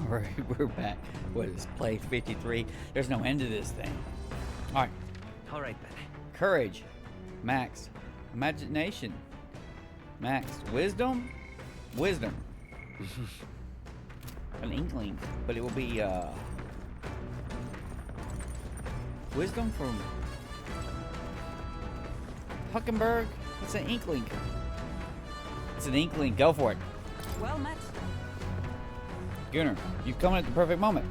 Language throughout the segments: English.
We're back. What is Play53? There's no end to this thing. Alright. Alright then. Courage. Max. Imagination. Max. Wisdom? Wisdom. An inkling. But it will be, wisdom from Huckenberg? It's an inkling. It's an inkling. Go for it. Well met. Gunnar, you've come at the perfect moment.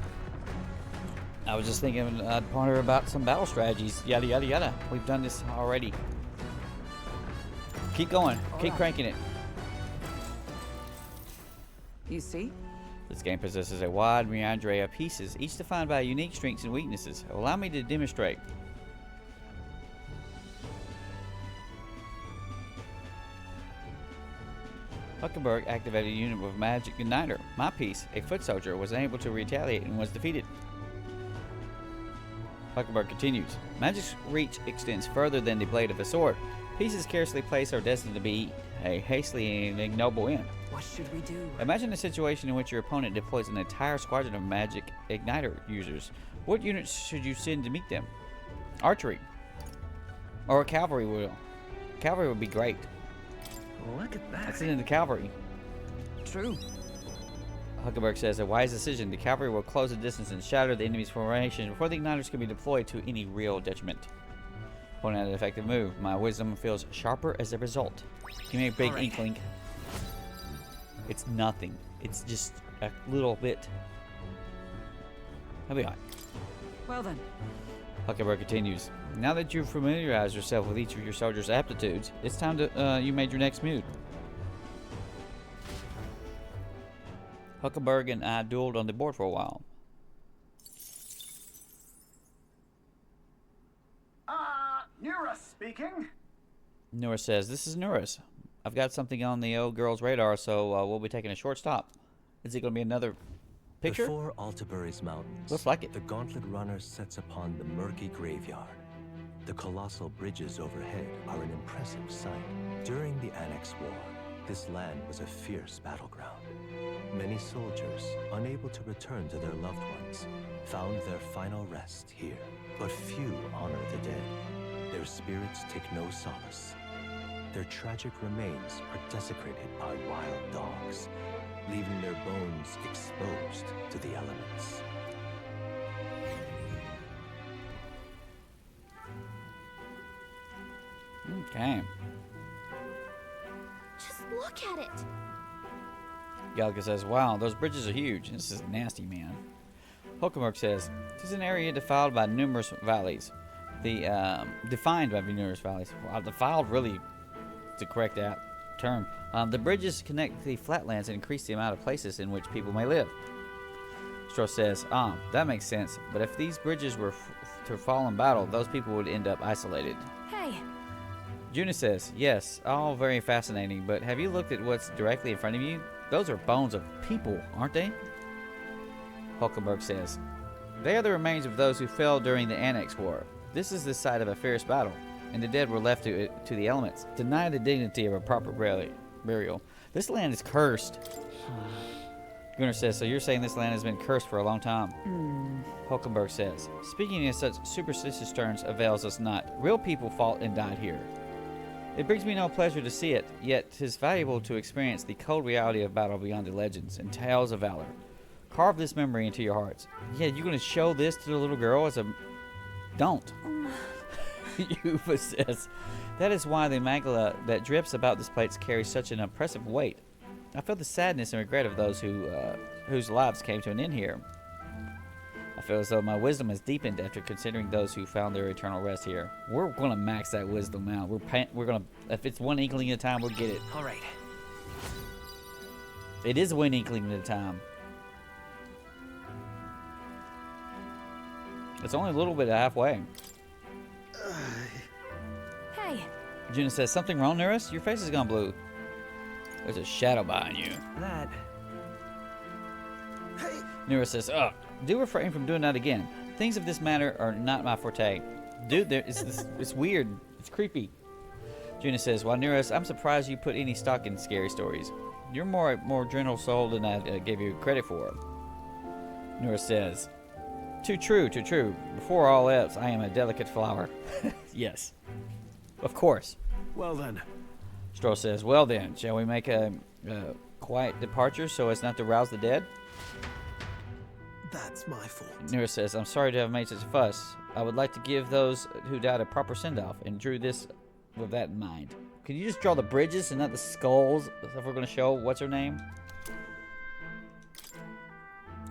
I was just thinking I'd ponder about some battle strategies. Yada, yada, yada. We've done this already. Keep going. Keep cranking it. You see? This game possesses a wide meandre of pieces, each defined by unique strengths and weaknesses. Allow me to demonstrate. Huckenberg activated a unit with Magic Igniter. My piece, a foot soldier, was unable to retaliate and was defeated. Huckenberg continues. Magic's reach extends further than the blade of a sword. Pieces scarcely placed are destined to be a hastily and ignoble end. What should we do? Imagine a situation in which your opponent deploys an entire squadron of Magic Igniter users. What units should you send to meet them? Archery. Or a cavalry wheel. Cavalry would be great. Look at that. Let's send in the cavalry. True. Huckenberg says, a wise decision. The cavalry will close the distance and shatter the enemy's formation before the igniters can be deployed to any real detriment. Pulling out an effective move. My wisdom feels sharper as a result. Give me a big inkling. It's nothing. It's just a little bit. I'll be alright. Well then. Huckenberg continues. Now that you've familiarized yourself with each of your soldiers' aptitudes, it's time to you made your next move. Huckenberg and I dueled on the board for a while. Nura speaking. Nura says, this is Nuris. I've got something on the old girl's radar, so we'll be taking a short stop. Is it going to be another picture? Before Altabury's mountains, Looks like it. The Gauntlet Runner sets upon the murky graveyard. The colossal bridges overhead are an impressive sight. During the Annex War, this land was a fierce battleground. Many soldiers, unable to return to their loved ones, found their final rest here. But few honor the dead. Their spirits take no solace. Their tragic remains are desecrated by wild dogs, leaving their bones exposed to the elements. Okay. Just look at it. Gallagher says, wow, those bridges are huge. This is nasty, man. Huckenberg says, this is an area defiled by numerous valleys. Defined by numerous valleys. Wow, defiled really to correct that term. The bridges connect the flatlands and increase the amount of places in which people may live. Strauss says, that makes sense. But if these bridges were to fall in battle, those people would end up isolated. Hey. Juna says, yes, all very fascinating, but have you looked at what's directly in front of you? Those are bones of people, aren't they? Huckenberg says, they are the remains of those who fell during the Annex War. This is the site of a fierce battle, and the dead were left to the elements, denied the dignity of a proper burial. This land is cursed. Gunnar says, so you're saying this land has been cursed for a long time? Huckenberg says, speaking in such superstitious terms avails us not. Real people fought and died here. It brings me no pleasure to see it, yet 'tis valuable to experience the cold reality of battle beyond the legends and tales of valor. Carve this memory into your hearts. Yeah, you're going to show this to the little girl as a... Don't. Yuva says, that is why the magla that drips about this place carries such an oppressive weight. I feel the sadness and regret of those whose lives came to an end here. I feel as though my wisdom has deepened after considering those who found their eternal rest here. We're going to max that wisdom out. We're going to, if it's one inkling at a time, we'll get it. All right. It is one inkling at a time. It's only a little bit halfway. Hey. Juna says, something wrong, Nuris? Your face has gone blue. There's a shadow behind you. That. Hey. Nuris says, do refrain from doing that again. Things of this matter are not my forte. Dude, it's weird. It's creepy. Juna says, well, Nuris, I'm surprised you put any stock in scary stories. You're more general soul than I gave you credit for. Nura says, too true, too true. Before all else, I am a delicate flower. Yes. Of course. Well then. Stroll says, well then, shall we make a quiet departure so as not to rouse the dead? That's my fault. Nura says, I'm sorry to have made such a fuss. I would like to give those who died a proper send-off and drew this with that in mind. Can you just draw the bridges and not the skulls if we're going to show what's her name?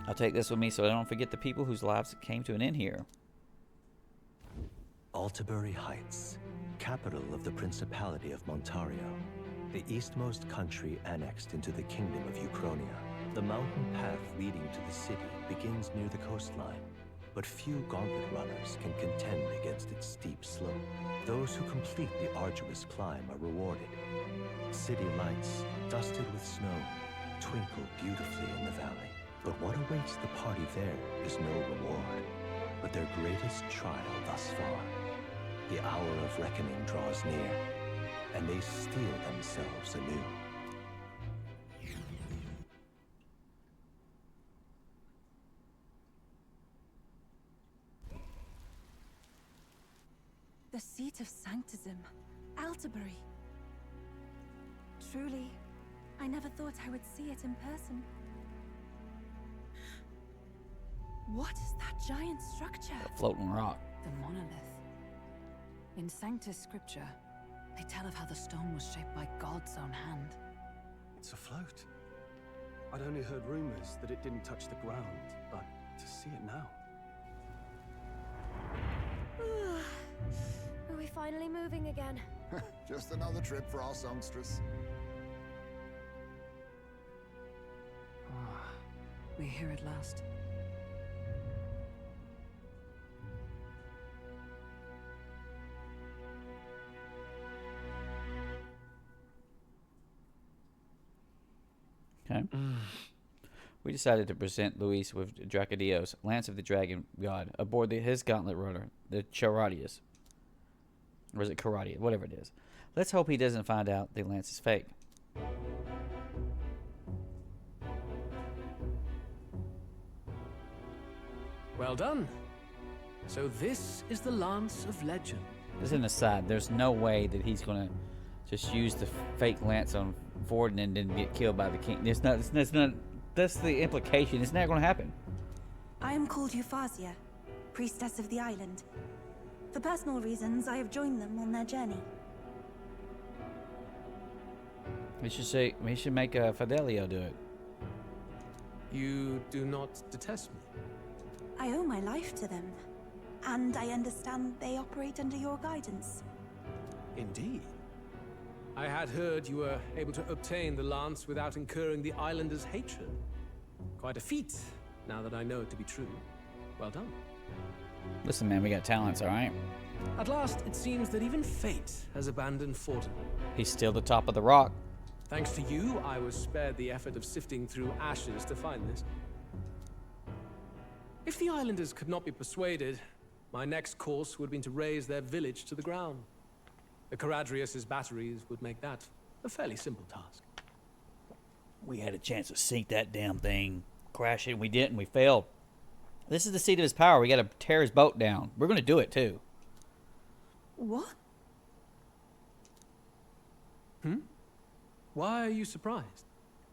I'll take this with me so I don't forget the people whose lives came to an end here. Altabury Heights, capital of the Principality of Montario, the eastmost country annexed into the Kingdom of Uchronia. The mountain path leading to the city begins near the coastline, but few gauntlet runners can contend against its steep slope. Those who complete the arduous climb are rewarded. City lights, dusted with snow, twinkle beautifully in the valley. But what awaits the party there is no reward, but their greatest trial thus far. The hour of reckoning draws near, and they steel themselves anew. The seat of sanctism, Altabury. Truly, I never thought I would see it in person. What is that giant structure? A floating rock. The monolith. In Sanctus Scripture, they tell of how the stone was shaped by God's own hand. It's afloat. I'd only heard rumors that it didn't touch the ground, but to see it now. Are we finally moving again? Just another trip for our songstress. We're here at last. Okay. We decided to present Luis with Dracodios, Lance of the Dragon God, aboard his gauntlet runner, the Charadius. Or is it Caradia? Whatever it is. Let's hope he doesn't find out the lance is fake. Well done. So this is the Lance of Legend. This is an aside. There's no way that he's going to just use the fake lance on Vorden and then get killed by the king. It's not, that's the implication. It's not going to happen. I am called Euphrasia, priestess of the island. For personal reasons, I have joined them on their journey. We should make Fidelio do it. You do not detest me? I owe my life to them, and I understand they operate under your guidance. Indeed. I had heard you were able to obtain the lance without incurring the islanders' hatred. Quite a feat, now that I know it to be true. Well done. Listen, man, we got talents, all right? At last, it seems that even fate has abandoned Fortin. He's still the top of the rock. Thanks to you, I was spared the effort of sifting through ashes to find this. If the islanders could not be persuaded, my next course would have been to raise their village to the ground. The Caradrius' batteries would make that a fairly simple task. We had a chance to sink that damn thing, crash it, and we didn't. We failed. This is the seat of his power. We got to tear his boat down. We're going to do it, too. What? Why are you surprised?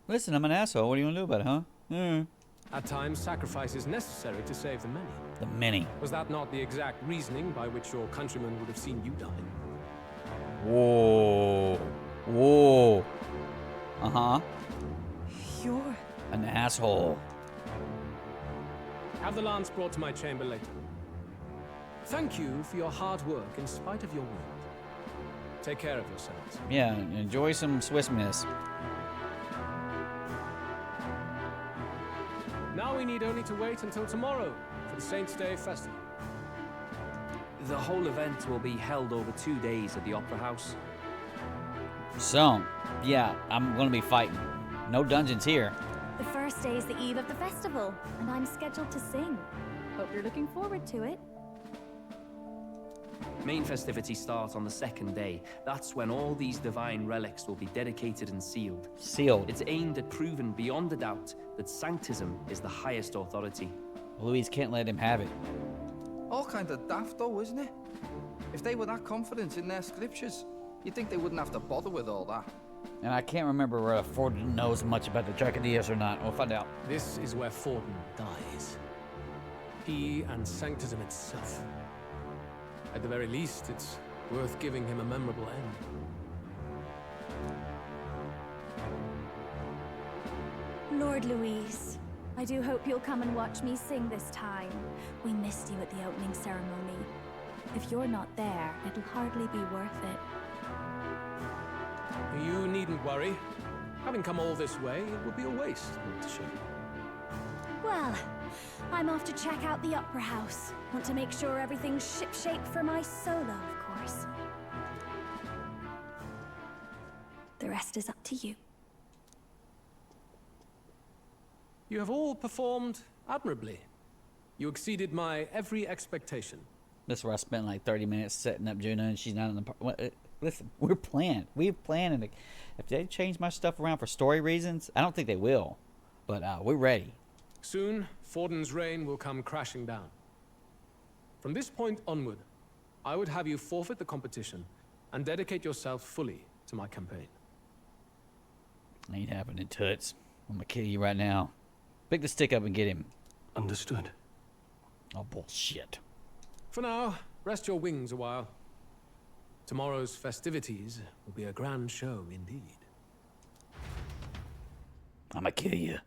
Listen, I'm an asshole. What do you want to do about it, huh? At times, sacrifice is necessary to save the many. The many. Was that not the exact reasoning by which your countrymen would have seen you die? Whoa. Whoa. Uh-huh. You're... an asshole. Have the lance brought to my chamber later. Thank you for your hard work in spite of your wound. Take care of yourselves. Yeah, enjoy some Swiss miss. Now we need only to wait until tomorrow for the Saints' Day festival. The whole event will be held over 2 days at the Opera House. So, yeah, I'm going to be fighting. No dungeons here. The first day is the eve of the festival, and I'm scheduled to sing. Hope you're looking forward to it. Main festivities start on the second day. That's when all these divine relics will be dedicated and sealed. Sealed. It's aimed at proving beyond a doubt that Sanctism is the highest authority. Louise can't let him have it. All kind of daft though, isn't it? If they were that confident in their scriptures, you'd think they wouldn't have to bother with all that. And I can't remember whether Forden knows much about the Draconias or not. We'll find out. This is where Forden dies. He and Sanctism itself. At the very least, it's worth giving him a memorable end. Lord Louise, I do hope you'll come and watch me sing this time. We missed you at the opening ceremony. If you're not there, it'll hardly be worth it. You needn't worry. Having come all this way, it would be a waste not to show. Well, I'm off to check out the Opera House. Want to make sure everything's shipshape for my solo, of course. The rest is up to you. You have all performed admirably. You exceeded my every expectation. This is where I spent like 30 minutes setting up Juna, and she's not in the. Listen, we're planned. We've planned, and if they change my stuff around for story reasons, I don't think they will. But we're ready. Soon, Forden's reign will come crashing down. From this point onward, I would have you forfeit the competition and dedicate yourself fully to my campaign. Ain't happening, Toots. I'm gonna kill you right now. Pick the stick up and get him. Understood. Oh, bullshit. For now, rest your wings a while. Tomorrow's festivities will be a grand show indeed. I'ma kill you.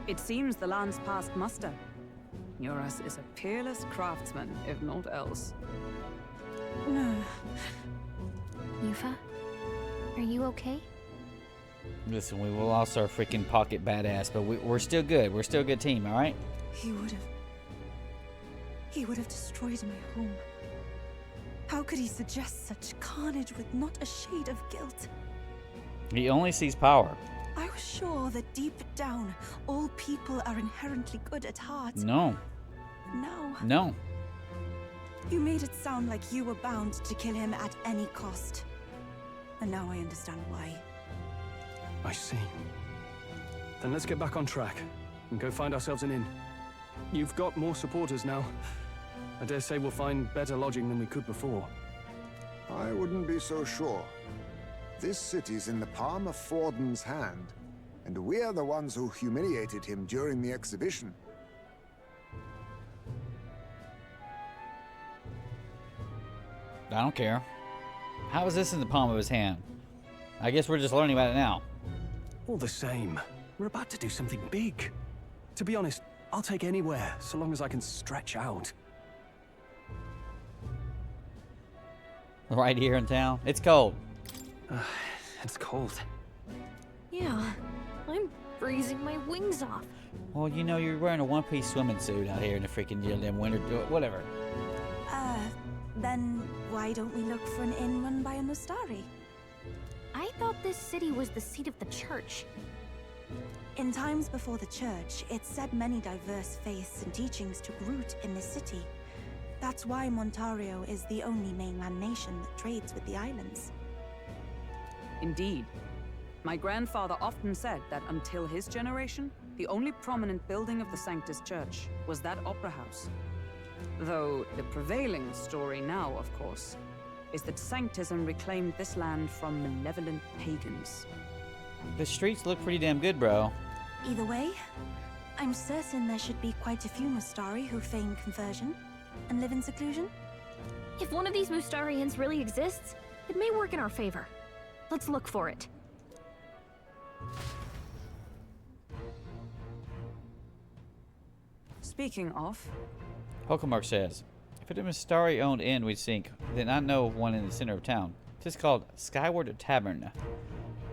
It seems the land's past muster. Eurus is a peerless craftsman, if not else. Yufa, are you okay? Listen, we will lost our freaking pocket badass, but we're still good. We're still a good team, all right? He would have destroyed my home. How could he suggest such carnage with not a shade of guilt? He only sees power. I was sure that deep down, all people are inherently good at heart. No. No. No. You made it sound like you were bound to kill him at any cost. And now I understand why. I see. Then let's get back on track and go find ourselves an inn. You've got more supporters now. I dare say we'll find better lodging than we could before. I wouldn't be so sure. This city's in the palm of Forden's hand, and we're the ones who humiliated him during the exhibition. I don't care. How is this in the palm of his hand? I guess we're just learning about it now. All the same, we're about to do something big. To be honest, I'll take anywhere, so long as I can stretch out. Right here in town. It's cold. It's cold. Yeah, I'm freezing my wings off. Well, you know, you're wearing a one-piece swimming suit out here in the freaking damn winter. Whatever. Then why don't we look for an inn run by a Mustari? I thought this city was the seat of the church. In times before the church, it said many diverse faiths and teachings took root in this city. That's why Montario is the only mainland nation that trades with the islands. Indeed. My grandfather often said that until his generation, the only prominent building of the Sanctus Church was that opera house. Though the prevailing story now, of course, is that Sanctism reclaimed this land from malevolent pagans. The streets look pretty damn good, bro. Either way, I'm certain there should be quite a few Mustari who feign conversion and live in seclusion. If one of these Mustarians really exists, it may work in our favor. Let's look for it. Speaking of, Hokumark says, if it is a Mistari-owned inn we seek, then I know of one in the center of town. It's called Skyward Tavern.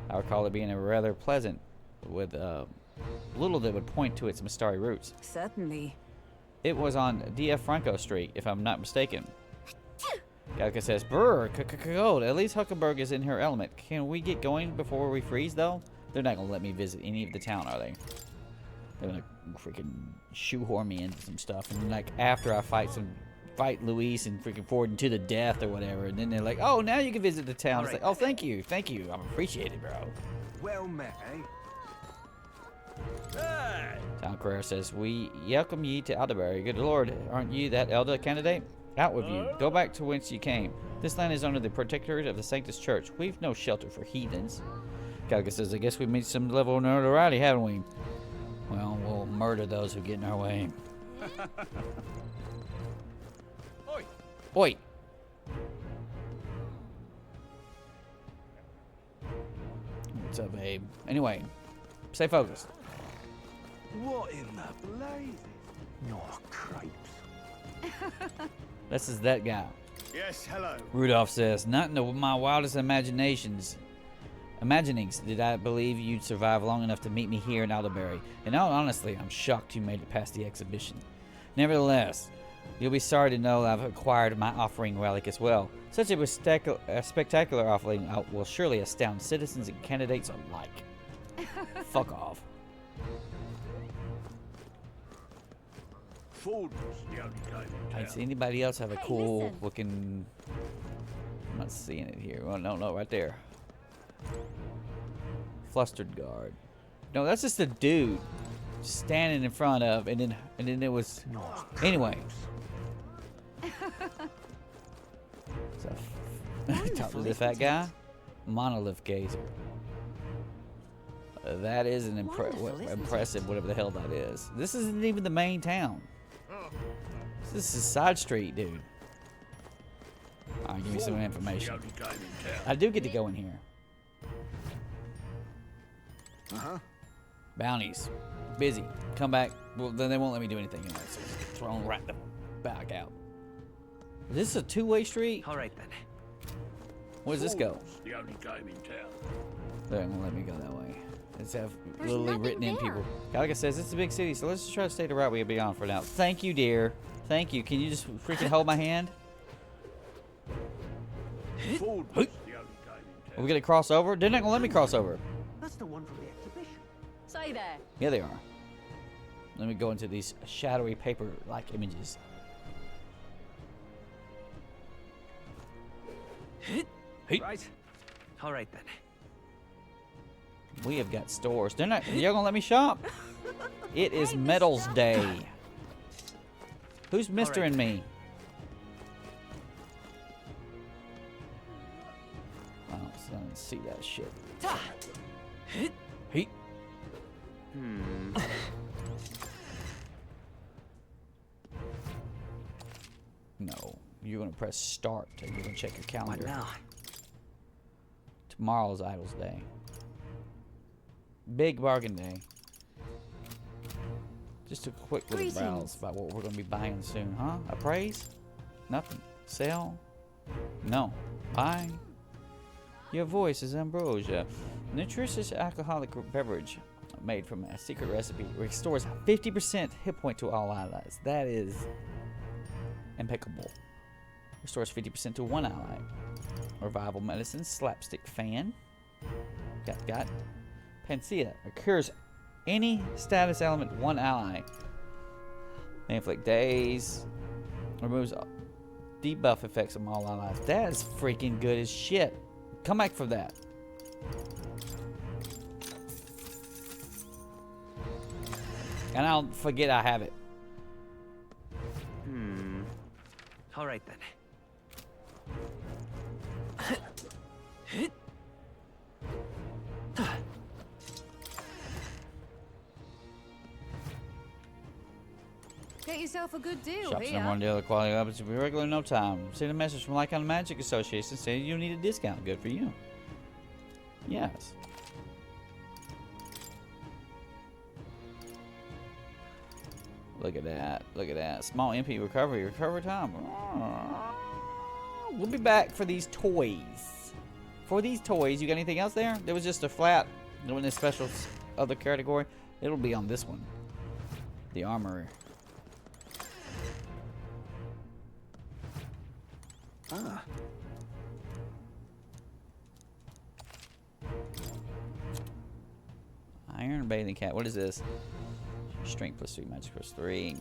I recall it being a rather pleasant, with little that would point to its Mistari roots. Certainly. It was on D.F. Franco Street, if I'm not mistaken. Galka says, brr, cold. At least Huckenberg is in her element. Can we get going before we freeze, though? They're not gonna let me visit any of the town, are they? They're gonna freaking shoehorn me into some stuff, and like after I fight some fight Luis and freaking Forden to the death or whatever. And then they're like, oh, now you can visit the town. It's like, oh, thank you. Thank you. I appreciate it, bro. Well met, eh? Town Crier says, we welcome ye to Alderbury. Good Lord, aren't you that elder candidate? Out with you. Go back to whence you came. This land is under the protectorate of the Sanctus Church. We've no shelter for heathens. Calica says, I guess we've made some level of notoriety, haven't we? Well, we'll murder those who get in our way. Oi! Oi! What's up, babe? Anyway, stay focused. What in the blazes? No cripes. This is that guy. Yes, hello. Rudolph says, not in my wildest imaginings did I believe you'd survive long enough to meet me here in Alderbury. And honestly, I'm shocked you made it past the exhibition. Nevertheless, you'll be sorry to know I've acquired my offering relic as well. Such a spectacular offering will surely astound citizens and candidates alike. Fuck off. Ford was the only game in town. Does anybody else have a cool looking... I'm not seeing it here. Oh, no, right there. Flustered guard. No, that's just a dude standing in front of, and then it was... Anyway. Talk to the fat guy. Monolith gazer. That is an impressive, whatever the hell that is. This isn't even the main town. This is side street, dude. Alright, give me some information. I do get to go in here. Bounties. Busy. Come back. Well, then they won't let me do anything anyway, so it's thrown right the back out. Is this a two-way street? Alright then. Where does this go? The only game in town. They won't let me go that way. It's have literally written in people. Calica says it's a big city, so let's just try to stay the route we be on for now. Thank you, dear. Thank you. Can you just freaking hold my hand? Ford was the only game in town. Are we gonna cross over? They're not gonna let me cross over. That's the one from the exhibition. Say there. Yeah, they are. Let me go into these shadowy paper-like images. Right. All right then. We have got stores. They're not. You're gonna let me shop? It is Metals Day. Who's mistering me? I don't see that shit. Heat. No, you're gonna press start and you're gonna check your calendar. What now? Tomorrow's Idol's Day. Big bargain day. Just a quick little browse about what we're gonna be buying soon, huh? Appraise? Nothing. Sell? No. Buy? Your voice is ambrosia. Nutritious alcoholic beverage made from a secret recipe restores 50% hit point to all allies. That is impeccable. Restores 50% to one ally. Revival medicine, slapstick fan. Got. Panacea occurs any status element one ally. May inflict daze. Removes debuff effects from all allies. That is freaking good as shit. Come back for that. And I'll forget I have it. All right then. Get yourself a good deal Shops here. number on the other quality up to be regular in no time. Send a message from Lycan Magic Association saying you need a discount. Good for you. Yes. Look at that. Look at that. Small MP recovery. Recovery time. We'll be back for these toys. For these toys, you got anything else there? There was just a flat. There wasn't a special other category. It'll be on this one. The armory. Ah. Iron bathing cat. What is this? Strength +3, magic +3.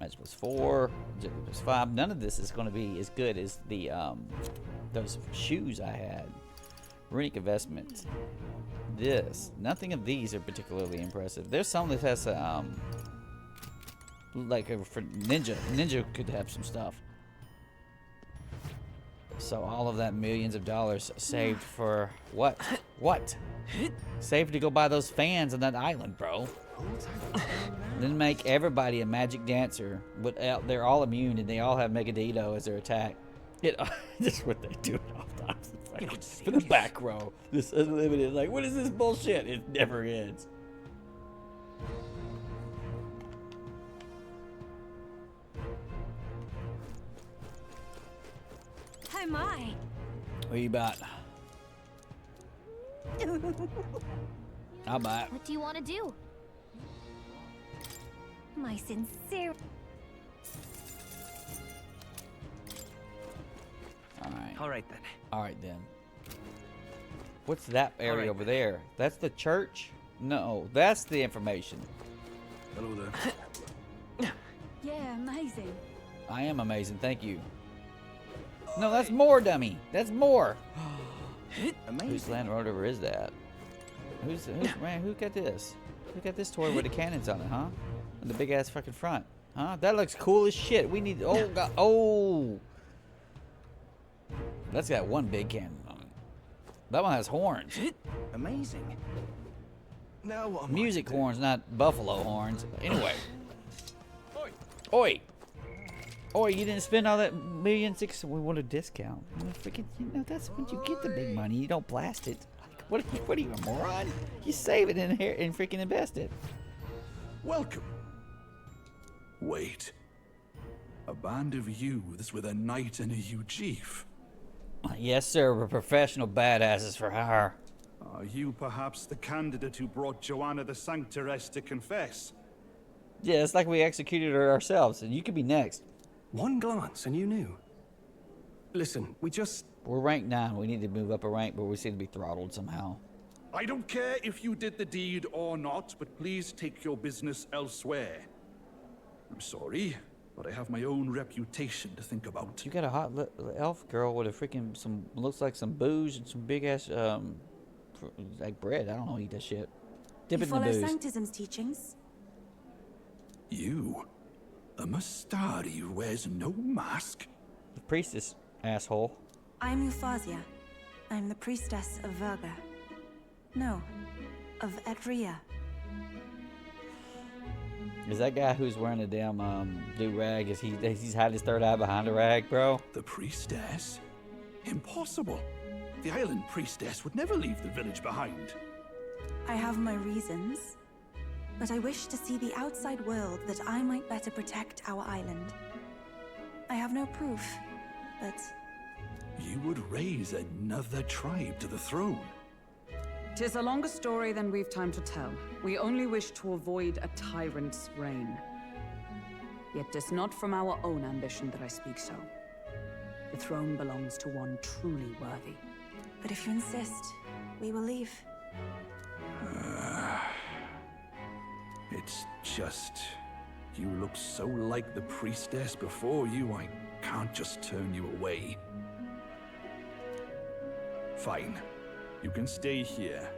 Magic plus 4. Magic plus 5. None of this is going to be as good as the those shoes I had. Runic investment. This. Nothing of these are particularly impressive. There's some that has like for ninja. Ninja could have some stuff. So all of that millions of dollars saved for what? What? Saved to go buy those fans on that island, bro. Then make everybody a magic dancer, but they're all immune and they all have Megadito as their attack. Just what they do all the time. Like, for the back row, this unlimited. Like, what is this bullshit? It never ends. Hi, my. What you about? I'll buy it. What do you want to do? My sincere. All right then. All right then. What's that area right, over there? That's the church? No, that's the information. Hello there. Yeah, amazing. I am amazing, thank you. No, that's more, dummy. That's more. Whose Land Rover is that? Who's man? Who got this? Who got this toy with the cannons on it, huh? And the big ass fucking front, huh? That looks cool as shit. We need. Oh god. Oh. That's got one big cannon on it. That one has horns. Amazing. Now what? Music horns, not buffalo horns. Anyway. Oi. Oi, you didn't spend all that $1.6 million. We want a discount. Freaking, that's when you get the big money. You don't blast it. Like, what are you, a moron? You save it and freaking invest it. Welcome. Wait. A band of youths with a knight and a huge chief. Yes, sir. We're professional badasses for hire. Are you perhaps the candidate who brought Joanna the Sanctoress to confess? Yeah, it's like we executed her ourselves, and you could be next. One glance and you knew. Listen, we're rank 9. We need to move up a rank, but we seem to be throttled somehow. I don't care if you did the deed or not, but please take your business elsewhere. I'm sorry, but I have my own reputation to think about. You got a hot elf girl with a freaking looks like some booze and some big ass like bread. I don't know, eat that shit. Dip You it in the follow booze. Sanctism's teachings? You? A Mastari who wears no mask? The priestess, asshole. I'm Euphazia. I'm the priestess of Verga. No, of Edria. Is that guy who's wearing a damn do-rag, he's hiding his third eye behind a rag, bro? The priestess? Impossible. The island priestess would never leave the village behind. I have my reasons, but I wish to see the outside world that I might better protect our island. I have no proof, but... You would raise another tribe to the throne. 'Tis a longer story than we've time to tell. We only wish to avoid a tyrant's reign. Yet 'tis not from our own ambition that I speak so. The throne belongs to one truly worthy. But if you insist, we will leave. It's just... You look so like the priestess before you, I can't just turn you away. Fine. You can stay here,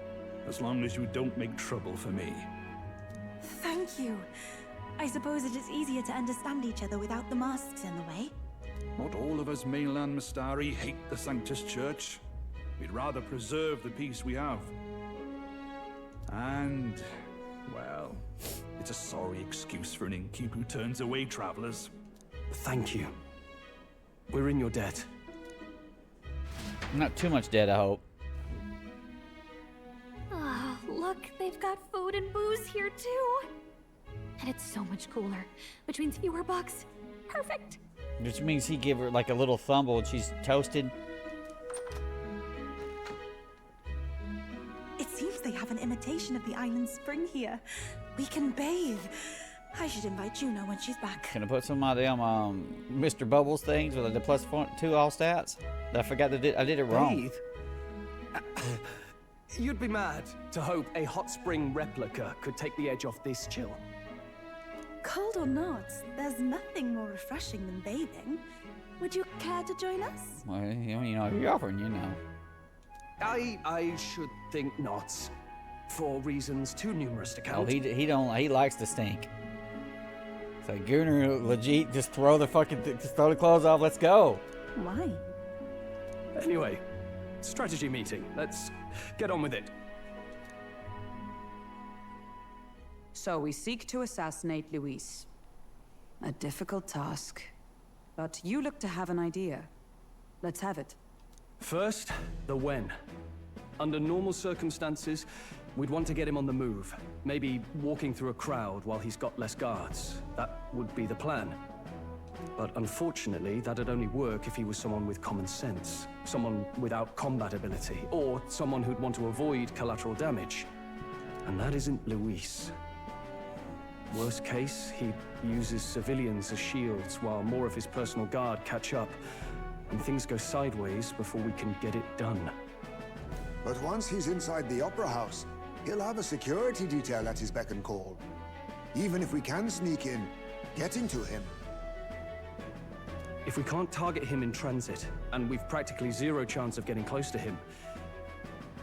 as long as you don't make trouble for me. Thank you. I suppose it is easier to understand each other without the masks in the way. Not all of us mainland Mastari hate the Sanctus Church. We'd rather preserve the peace we have. And, well, it's a sorry excuse for an innkeep who turns away travelers. Thank you. We're in your debt. Not too much debt, I hope. Ah, look, they've got food and booze here too. And it's so much cooler, which means fewer bucks. Perfect. Which means he give her like a little thumble and she's toasted. It seems they have an imitation of the island spring here. We can bathe. I should invite Juno when she's back. Can I put some of my damn Mr. Bubbles things with the +2 all stats? I forgot I did it wrong. You'd be mad to hope a hot spring replica could take the edge off this chill. Cold or not, there's nothing more refreshing than bathing. Would you care to join us? Well, you know, if you're offering, you know. I should think not. For reasons too numerous to count. Oh, he likes the stink. It's like, Gunnar, legit, just throw the just throw the clothes off, let's go. Why? Anyway, strategy meeting. Let's get on with it. So we seek to assassinate Luis. A difficult task. But you look to have an idea. Let's have it. First, the when. Under normal circumstances, we'd want to get him on the move. Maybe walking through a crowd while he's got less guards. That would be the plan. But unfortunately, that'd only work if he was someone with common sense. Someone without combat ability. Or someone who'd want to avoid collateral damage. And that isn't Luis. Worst case, he uses civilians as shields while more of his personal guard catch up. And things go sideways before we can get it done. But once he's inside the Opera House, he'll have a security detail at his beck and call. Even if we can sneak in, getting to him. If we can't target him in transit, and we've practically zero chance of getting close to him,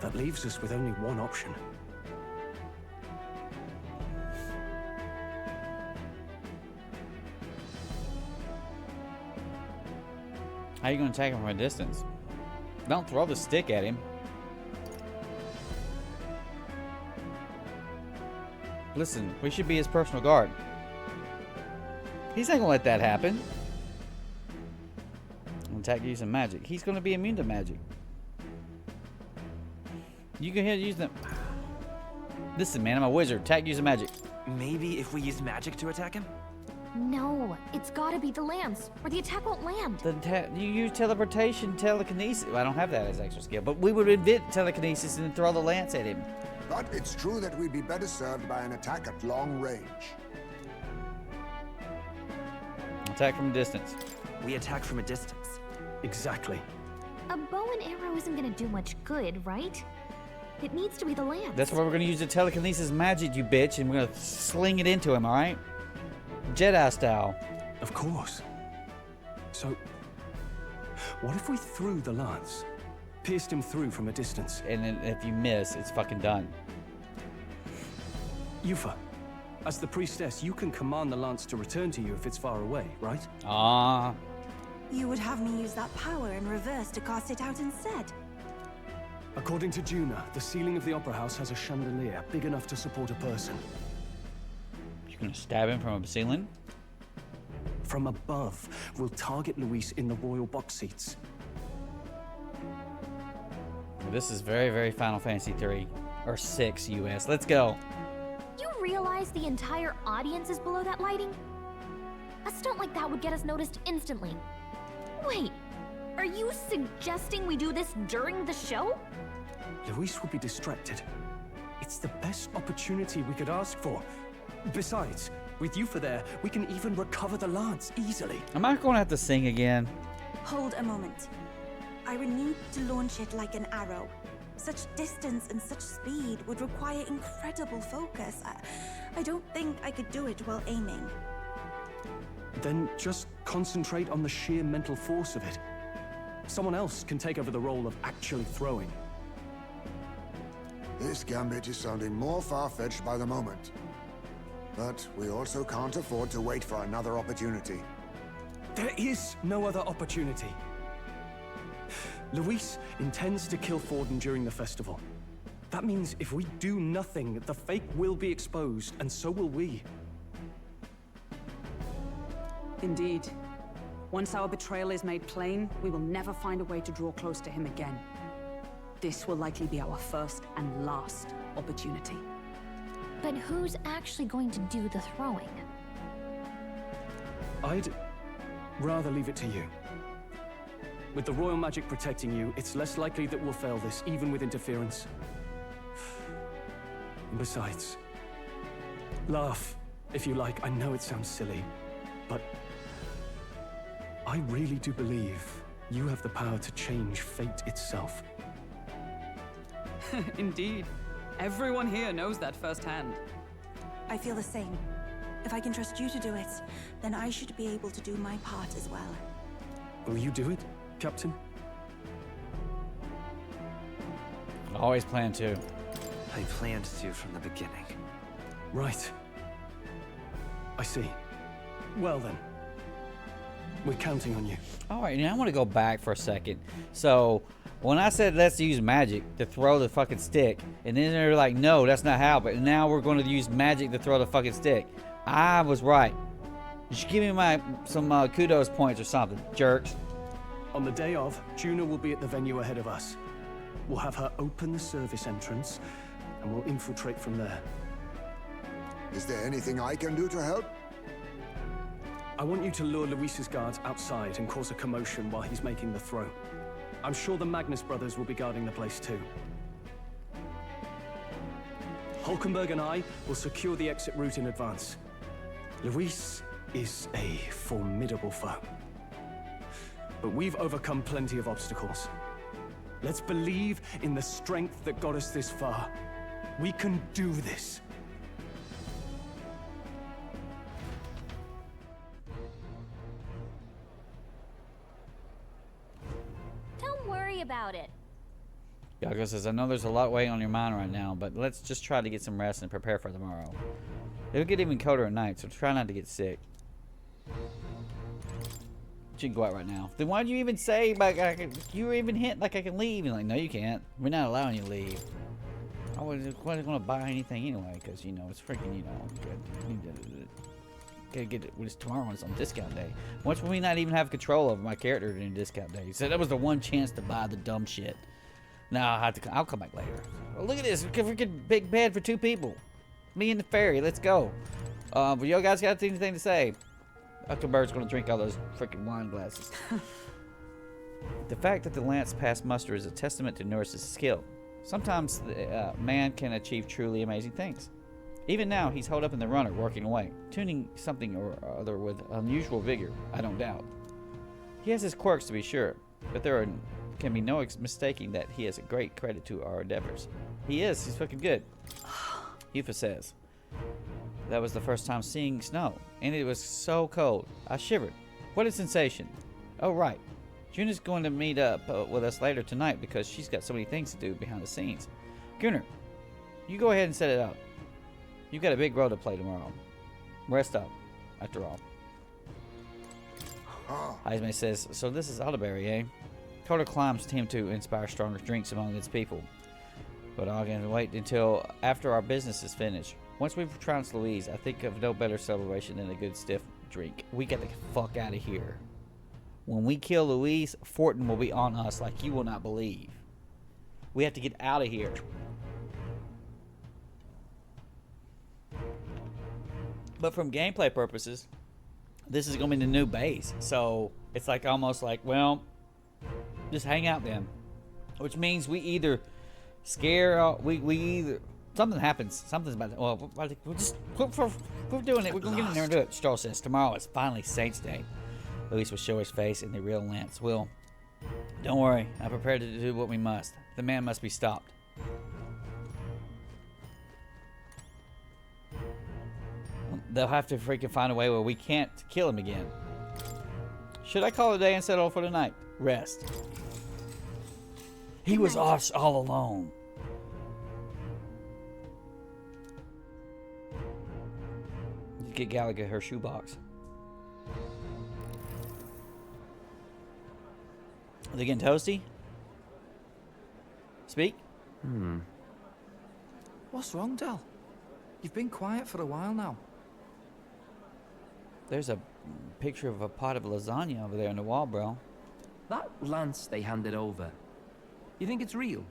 that leaves us with only one option. How are you going to attack him from a distance? Don't throw the stick at him. Listen, we should be his personal guard. He's not going to let that happen. Attack using magic. He's going to be immune to magic. You can use them. Listen, man, I'm a wizard. Attack using magic. Maybe if we use magic to attack him? No, it's gotta be the lance, or the attack won't land. You use teleportation, telekinesis. Well, I don't have that as extra skill, but we would invent telekinesis and throw the lance at him. But it's true that we'd be better served by an attack at long range. Attack from a distance. We attack from a distance. Exactly. A bow and arrow isn't gonna do much good, right? It needs to be the lance. That's why we're gonna use the telekinesis magic, you bitch, and we're gonna sling it into him, alright? Jedi style. Of course. So, what if we threw the lance? Pierced him through from a distance? And then if you miss, it's fucking done. Yufa, as the priestess, you can command the lance to return to you if it's far away, right? Ah. You would have me use that power in reverse to cast it out instead. According to Juna, the ceiling of the Opera House has a chandelier big enough to support a person. You're gonna stab him from a ceiling? From above, we'll target Luis in the royal box seats. This is very, very Final Fantasy 3 or 6 US. Let's go. You realize the entire audience is below that lighting? A stunt like that would get us noticed instantly. Wait, are you suggesting we do this during the show? Luis will be distracted. It's the best opportunity we could ask for. Besides, with Yufa there, we can even recover the lance easily. Am I going to have to sing again? Hold a moment. I would need to launch it like an arrow. Such distance and such speed would require incredible focus. I don't think I could do it while aiming. Then just concentrate on the sheer mental force of it. Someone else can take over the role of actually throwing. This gambit is sounding more far-fetched by the moment. But we also can't afford to wait for another opportunity. There is no other opportunity. Luis intends to kill Forden during the festival. That means if we do nothing, the fake will be exposed, and so will we. Indeed. Once our betrayal is made plain, we will never find a way to draw close to him again. This will likely be our first and last opportunity. But who's actually going to do the throwing? I'd rather leave it to you. With the royal magic protecting you, it's less likely that we'll fail this, even with interference. And besides, laugh if you like. I know it sounds silly, but I really do believe you have the power to change fate itself. Indeed. Everyone here knows that firsthand. I feel the same. If I can trust you to do it, then I should be able to do my part as well. Will you do it, Captain? Always plan to. I planned to from the beginning. Right. I see. Well then. We're counting on you. Alright, now I want to go back for a second. So, when I said let's use magic to throw the fucking stick, and then they're like, no, that's not how, but now we're going to use magic to throw the fucking stick. I was right. You should give me some kudos points or something, jerks. On the day of, Juna will be at the venue ahead of us. We'll have her open the service entrance, and we'll infiltrate from there. Is there anything I can do to help? I want you to lure Luis's guards outside and cause a commotion while he's making the throw. I'm sure the Magnus brothers will be guarding the place too. Hulkenberg and I will secure the exit route in advance. Luis is a formidable foe. But we've overcome plenty of obstacles. Let's believe in the strength that got us this far. We can do this. Don't worry about it. Yago says, I know there's a lot weighing on your mind right now, but let's just try to get some rest and prepare for tomorrow. It'll get even colder at night, so try not to get sick. You can go out right now. Then why'd you even say, like, you were even hint like I can leave? And like, no, you can't. We're not allowing you to leave. I wasn't going to buy anything anyway, because, you know, it's freaking, you know, gotta get it. It's tomorrow is on discount day. Once we not even have control over my character during discount day. So that was the one chance to buy the dumb shit. Now I'll come back later. Oh, look at this. Freaking big bed for 2 people. Me and the fairy. Let's go. But you guys got anything to say? Hulkenberg's gonna drink all those freaking wine glasses. The fact that the lance passed muster is a testament to Norris's skill. Sometimes man can achieve truly amazing things. Even now, he's holed up in the runner, working away, tuning something or other with unusual vigor, I don't doubt. He has his quirks to be sure, but there can be no mistaking that he is a great credit to our endeavors. He's fucking good. Yufa says. That was the first time seeing snow, and it was so cold. I shivered. What a sensation. Oh, right. Juna's going to meet up with us later tonight because she's got so many things to do behind the scenes. Gunnar, you go ahead and set it up. You've got a big role to play tomorrow. Rest up, after all. Heisman says, so this is Alderberry, eh? Coder climbs team to inspire stronger drinks among its people. But I'm going to wait until after our business is finished. Once we've trounced Louise, I think of no better celebration than a good stiff drink. We get the fuck out of here. When we kill Louise, Fortin will be on us like you will not believe. We have to get out of here. But from gameplay purposes, this is going to be the new base. So it's like almost like, well, just hang out then. Which means we either scare, we either, something happens. Something's about to, well, we're doing it. We're going to get in there and do it. Stroll says, tomorrow is finally Saints Day. Luis will show his face and the real Lance will. Don't worry, I'm prepared to do what we must. The man must be stopped. They'll have to freaking find a way where we can't kill him again. Should I call it a day and settle for tonight? Rest. He was us all alone. Get Gallagher her shoebox. Are they getting toasty? Speak? What's wrong, Del? You've been quiet for a while now. There's a picture of a pot of lasagna over there on the wall, bro. That lance they handed over, you think it's real?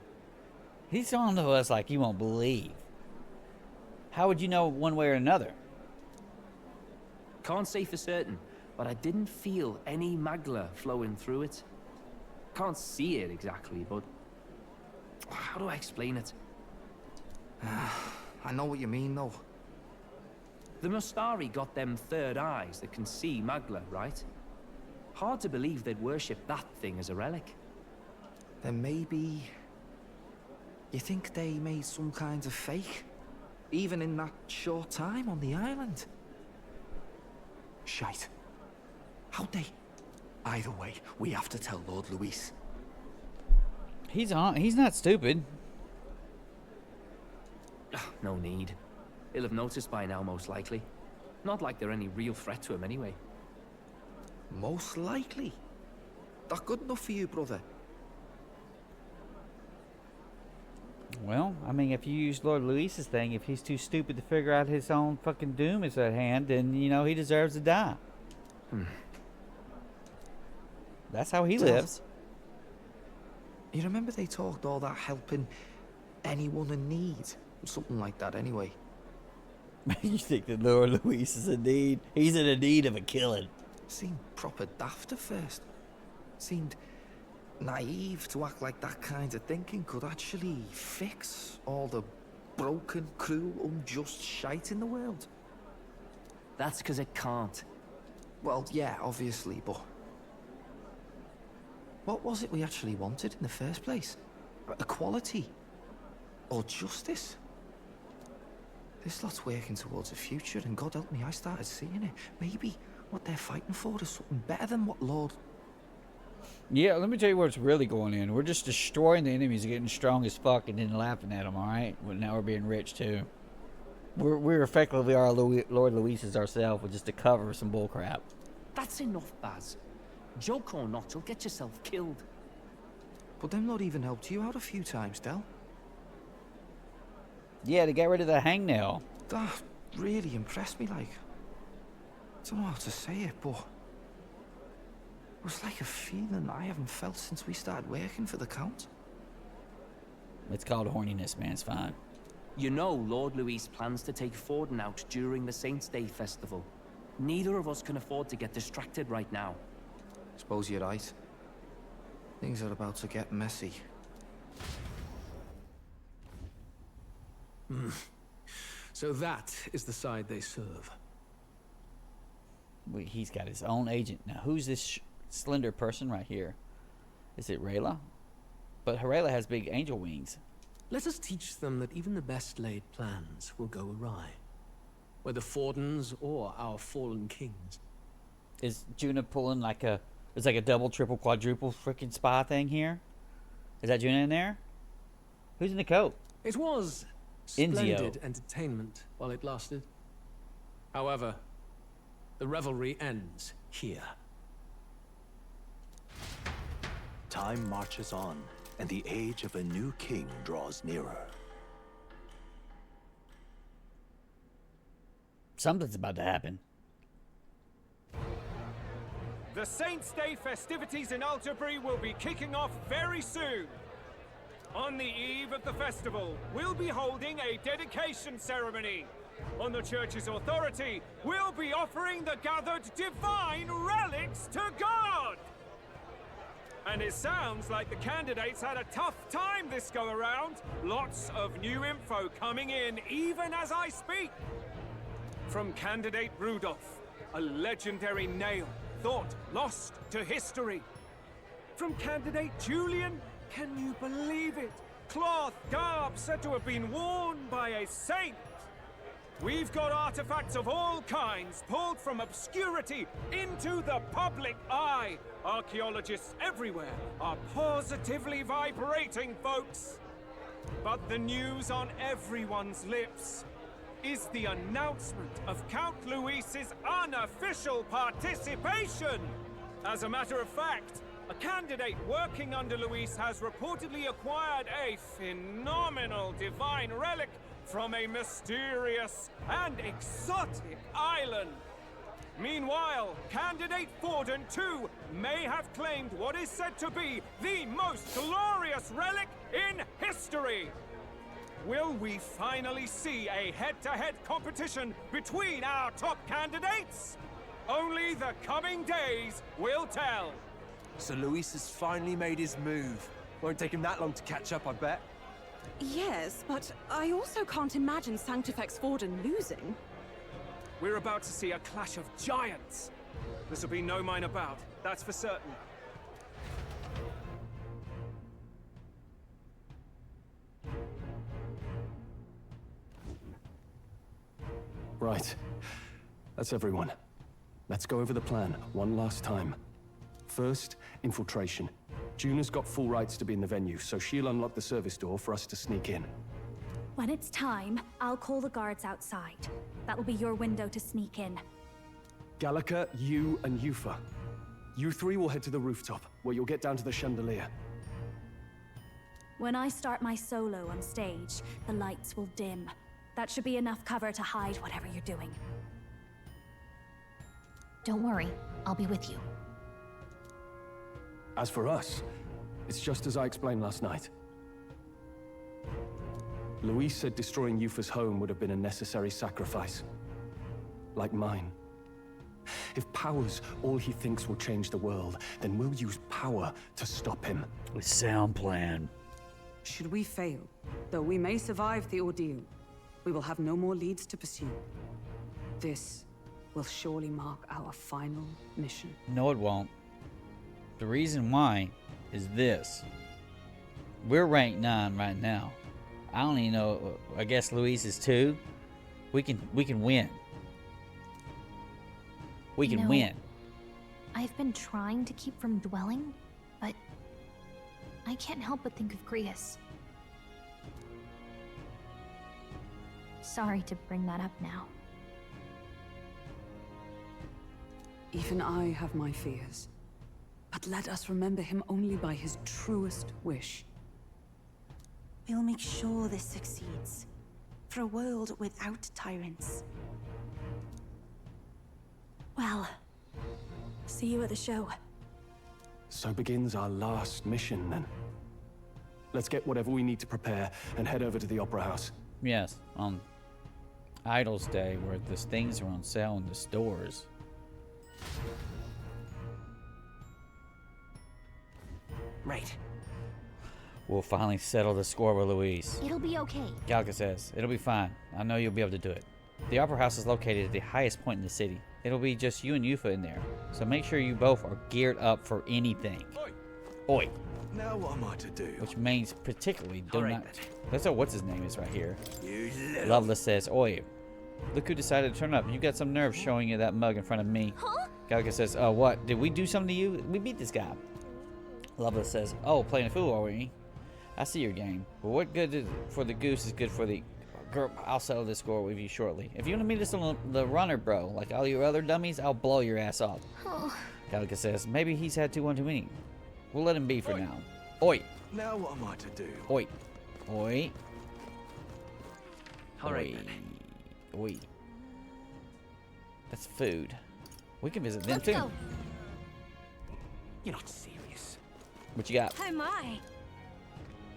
He's on to us like you won't believe. How would you know one way or another? Can't say for certain, but I didn't feel any magla flowing through it. Can't see it exactly, but how do I explain it? I know what you mean, though. The Mustari got them third eyes that can see magla, right? Hard to believe they'd worship that thing as a relic. Then maybe... You think they made some kind of fake? Even in that short time on the island? Shite. How'd they? Either way, we have to tell Lord Luis. He's not stupid. No need. He'll have noticed by now, most likely. Not like they're any real threat to him anyway. Most likely? That good enough for you, brother? Well, I mean, if you use Lord Luis's thing, if he's too stupid to figure out his own fucking doom is at hand, then, you know, he deserves to die. That's how he lives. You remember they talked all that helping anyone in need? Something like that, anyway. You think that Lord Luis is in need? He's in need of a killing. Seemed proper daft at first. Seemed naive to act like that kind of thinking could actually fix all the broken, cruel, unjust shite in the world. That's because it can't. Well, yeah, obviously, but... what was it we actually wanted in the first place? Equality? Or justice? This lot's working towards a future, and God help me, I started seeing it. Maybe what they're fighting for is something better than what Lord... Yeah, let me tell you what's really going in. We're just destroying the enemies, getting strong as fuck, and then laughing at them, alright? Well, now we're being rich, too. We're effectively our Lord Luis's ourselves, with just to cover some bullcrap. That's enough, Baz. Joke or not, you'll get yourself killed. But them not even helped you out a few times, Del. Yeah, to get rid of the hangnail. That really impressed me, like... I don't know how to say it, but... it was like a feeling I haven't felt since we started working for the Count. It's called horniness, man. It's fine. You know Lord Luis plans to take Forden out during the Saints' Day festival. Neither of us can afford to get distracted right now. Suppose you're right. Things are about to get messy. So that is the side they serve. Wait, he's got his own agent. Now, who's this slender person right here? Is it Rayla? But Rayla has big angel wings. Let us teach them that even the best laid plans will go awry. Whether Fordens or our fallen kings. Is Juna pulling like a... it's like a double, triple, quadruple freaking spy thing here? Is that Juna in there? Who's in the coat? It was splendid entertainment while it lasted. However, the revelry ends here. Time marches on, and the age of a new king draws nearer. Something's about to happen. The Saints' Day festivities in Alderbury will be kicking off very soon. On the eve of the festival, we'll be holding a dedication ceremony. On the church's authority, we'll be offering the gathered divine relics to God. And it sounds like the candidates had a tough time this go around. Lots of new info coming in even as I speak. From candidate Rudolph, a legendary nail thought lost to history. From candidate Julian, can you believe it? Cloth garb said to have been worn by a saint. We've got artifacts of all kinds pulled from obscurity into the public eye. Archaeologists everywhere are positively vibrating, folks. But the news on everyone's lips is the announcement of Count Luis's unofficial participation. As a matter of fact, a candidate working under Luis has reportedly acquired a phenomenal divine relic from a mysterious and exotic island. Meanwhile, candidate Forden, too, may have claimed what is said to be the most glorious relic in history. Will we finally see a head-to-head competition between our top candidates? Only the coming days will tell. So Luis has finally made his move. Won't take him that long to catch up, I bet. Yes, but I also can't imagine Sanctifex Forden losing. We're about to see a clash of giants. This will be no minor bout, that's for certain. Right. That's everyone. Let's go over the plan one last time. First, infiltration. Juna's got full rights to be in the venue, so she'll unlock the service door for us to sneak in. When it's time, I'll call the guards outside. That'll be your window to sneak in. Gallica, you, and Yufa. You three will head to the rooftop, where you'll get down to the chandelier. When I start my solo on stage, the lights will dim. That should be enough cover to hide whatever you're doing. Don't worry, I'll be with you. As for us, it's just as I explained last night. Luis said destroying Yufa's home would have been a necessary sacrifice. Like mine. If power's all he thinks will change the world, then we'll use power to stop him. A sound plan. Should we fail, though we may survive the ordeal, we will have no more leads to pursue. This will surely mark our final mission. No, it won't. The reason why is this. We're ranked 9 right now. I don't even know. I guess Luis is 2. We can win. We can win. I've been trying to keep from dwelling, but I can't help but think of Grius. Sorry to bring that up now. Even I have my fears. But let us remember him only by his truest wish. We'll make sure this succeeds. For a world without tyrants. Well, see you at the show. So begins our last mission, then. Let's get whatever we need to prepare and head over to the Opera House. Yes, on Idol's Day, where the things are on sale in the stores. Right. We'll finally settle the score with Luis. It'll be okay. Galka says, it'll be fine. I know you'll be able to do it. The Opera House is located at the highest point in the city. It'll be just you and Yufa in there. So make sure you both are geared up for anything. Oi. Now what am I to do? Which means particularly do Alright, not... Let's know what's his name is right here. You little... Loveless says, oi. Look who decided to turn up. You got some nerve showing you that mug in front of me. Huh? Galka says, what? Did we do something to you? We beat this guy. Loveless says, oh, playing a fool, are we? I see your game. But what good for the goose is good for the... Girl, I'll settle this score with you shortly. If you want to meet us on the runner, bro, like all your other dummies, I'll blow your ass off. Galka says, maybe he's had one too many. We'll let him be for now. Oi. Now what am I to do? Oi. Oi. Alright. Oi. That's food. We can visit them Let's too. go. You're not serious. What you got? Oh my.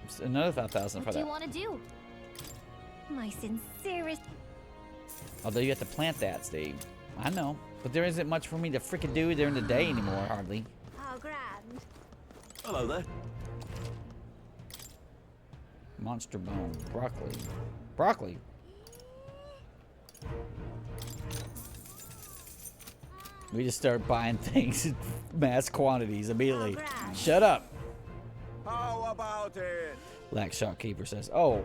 It's another 5,000 for What do you that. want to do? My sincerest. Although you have to plant that, Steve. I know. But there isn't much for me to freaking do during the day anymore, hardly. How grand. Hello there. Monster bone. Broccoli. Broccoli. We just start buying things in mass quantities immediately. Shut up. How about it? Black Shopkeeper says, oh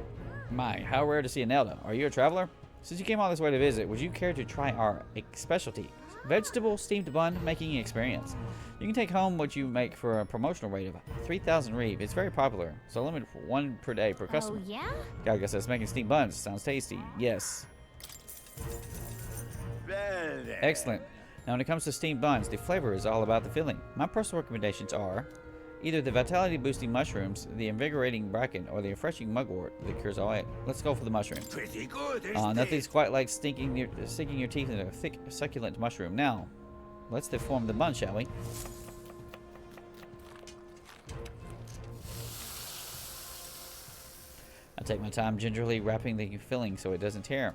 my, how rare to see an Elda. Are you a traveler? Since you came all this way to visit, would you care to try our specialty? Vegetable steamed bun making experience. You can take home what you make for a promotional rate of 3,000 reeve. It's very popular, so limited for 1 per day per customer. Oh yeah? Gaga says, making steamed buns sounds tasty. Yes. Excellent. Now when it comes to steamed buns, the flavor is all about the filling. My personal recommendations are either the vitality boosting mushrooms, the invigorating bracken, or the refreshing mugwort that cures all it. Let's go for the mushrooms. Pretty good, isn't Nothing's quite like sinking your teeth into a thick, succulent mushroom. Now, let's deform the bun, shall we? I take my time gingerly wrapping the filling so it doesn't tear.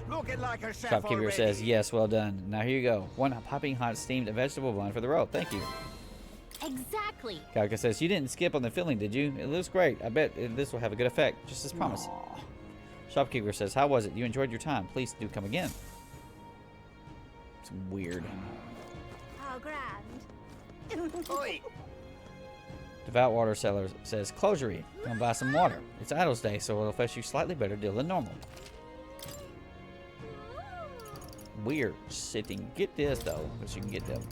Looking like a chef Shopkeeper already. says, yes, well done. Now here you go. 1 popping hot steamed vegetable bun for the road. Thank you. Exactly. Kaka says, you didn't skip on the filling, did you? It looks great. I bet this will have a good effect, just as promised. Shopkeeper says, how was it? You enjoyed your time. Please do come again. It's weird. How grand. Oi. Devout Water Seller says, closery. Come buy some water. It's Idol's Day, so it'll fetch you slightly better deal than normal. we're sitting. Get this though, because you can get them.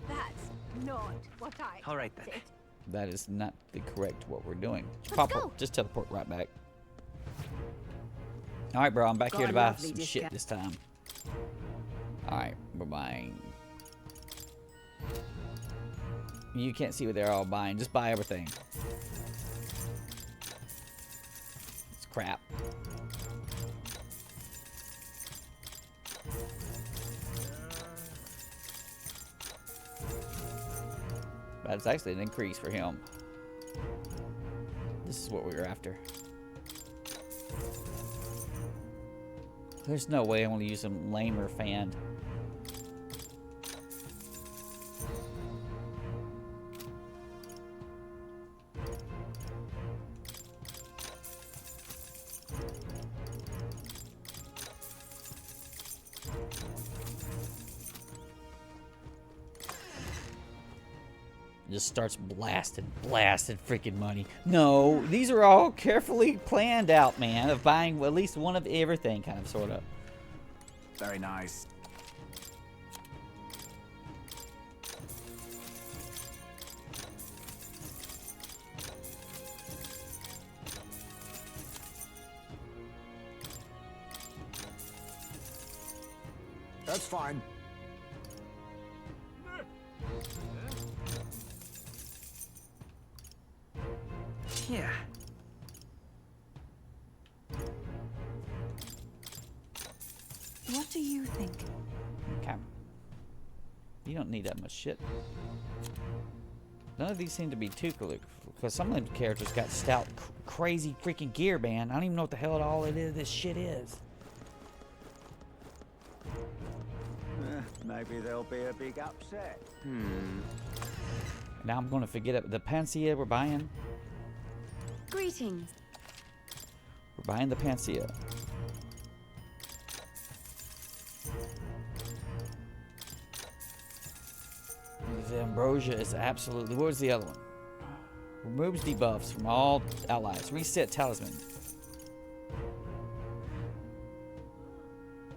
That's not what I. All right then. That is not the correct what we're doing. Let's go. Just teleport right back. All right, bro. I'm back here to buy some shit this time. All right, we're buying. You can't see what they're all buying. Just buy everything. It's crap. That's actually an increase for him. This is what we were after. There's no way I want to use some lamer fan. Just starts blasting freaking money. No, these are all carefully planned out, man, of buying at least one of everything, kind of, sort of. Very nice. That's fine. Yeah. What do you think? Okay. You don't need that much shit. None of these seem to be too cool, because some of the characters got stout, crazy freaking gear, man. I don't even know what the hell all it is. This shit is. Maybe there'll be a big upset. Now I'm going to forget it. The Panacea we're buying. Greetings. We're buying the Panacea. The Ambrosia is absolutely... What was the other one? Removes debuffs from all allies. Reset Talisman.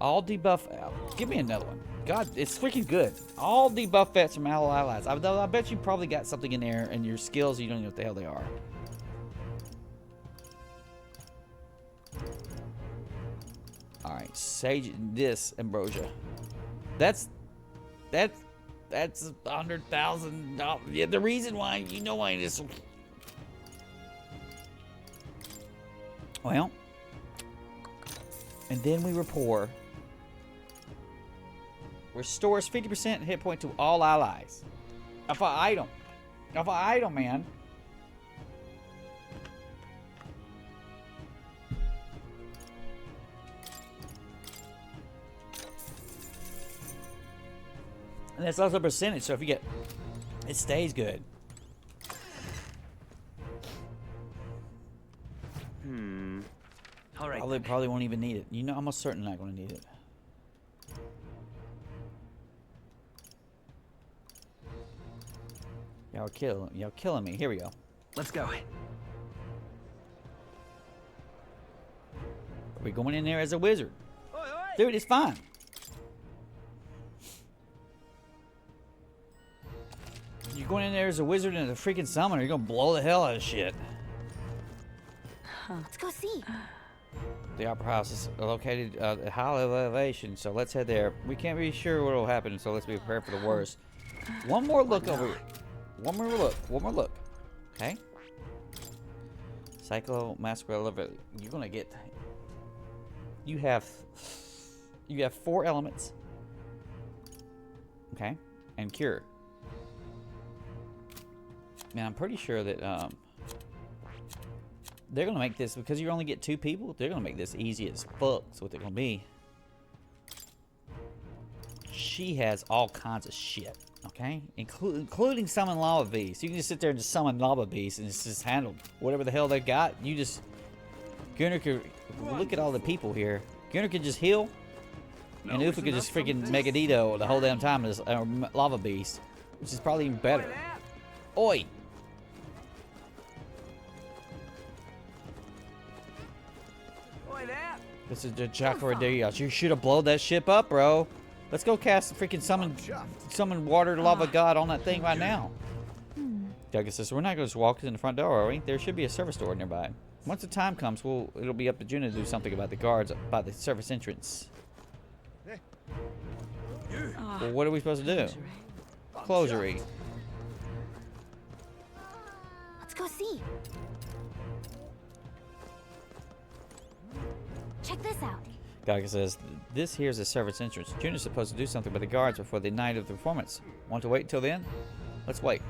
All debuff... Give me another one. God, it's freaking good. All debuff vets from all allies. I bet you probably got something in there and your skills, you don't know what the hell they are. Alright, Sage this Ambrosia. That's $100,000. Yeah, the reason why, you know why this. Well, and then we rapport. Restores 50% hit point to all allies. Of an item. Of an item, man. And that's also a percentage, so if you get... It stays good. All right. Probably won't even need it. You know, I'm almost certain not going to need it. Y'all killing me. Here we go. Let's go. Are we going in there as a wizard? Dude, it's fine. You're going in there as a wizard and a freaking summoner. You're going to blow the hell out of shit. Let's go see. The Opera House is located at high elevation, so let's head there. We can't be sure what will happen, so let's be prepared for the worst. One more look over here. One more look. One more look. Okay? Cyclo Massacre Elevator. You're going to get... You have 4 elements. Okay? And Cure. Man, I'm pretty sure that they're gonna make this, because you only get 2 people, they're gonna make this easy as fuck. That's what they're gonna be. She has all kinds of shit, okay? Including summon lava beasts. You can just sit there and just summon lava beasts and it's just handled. Whatever the hell they got, you just... Gunnar could... Look at all the people here. Gunnar can just heal. And Ufa could just freaking Megadito the whole damn time as a lava beast, which is probably even better. Oi! This is the Jackaradillas. You should have blown that ship up, bro. Let's go cast freaking summon water lava god on that thing right now. Douglas says, we're not going to just walk in the front door, are we? There should be a service door nearby. Once the time comes, it'll be up to Juna to do something about the guards by the service entrance. Well, what are we supposed to do? Closery. Let's go see. Check this out. Gaga says, this here's the service entrance. Juna's supposed to do something about the guards before the night of the performance. Want to wait until then? Let's wait.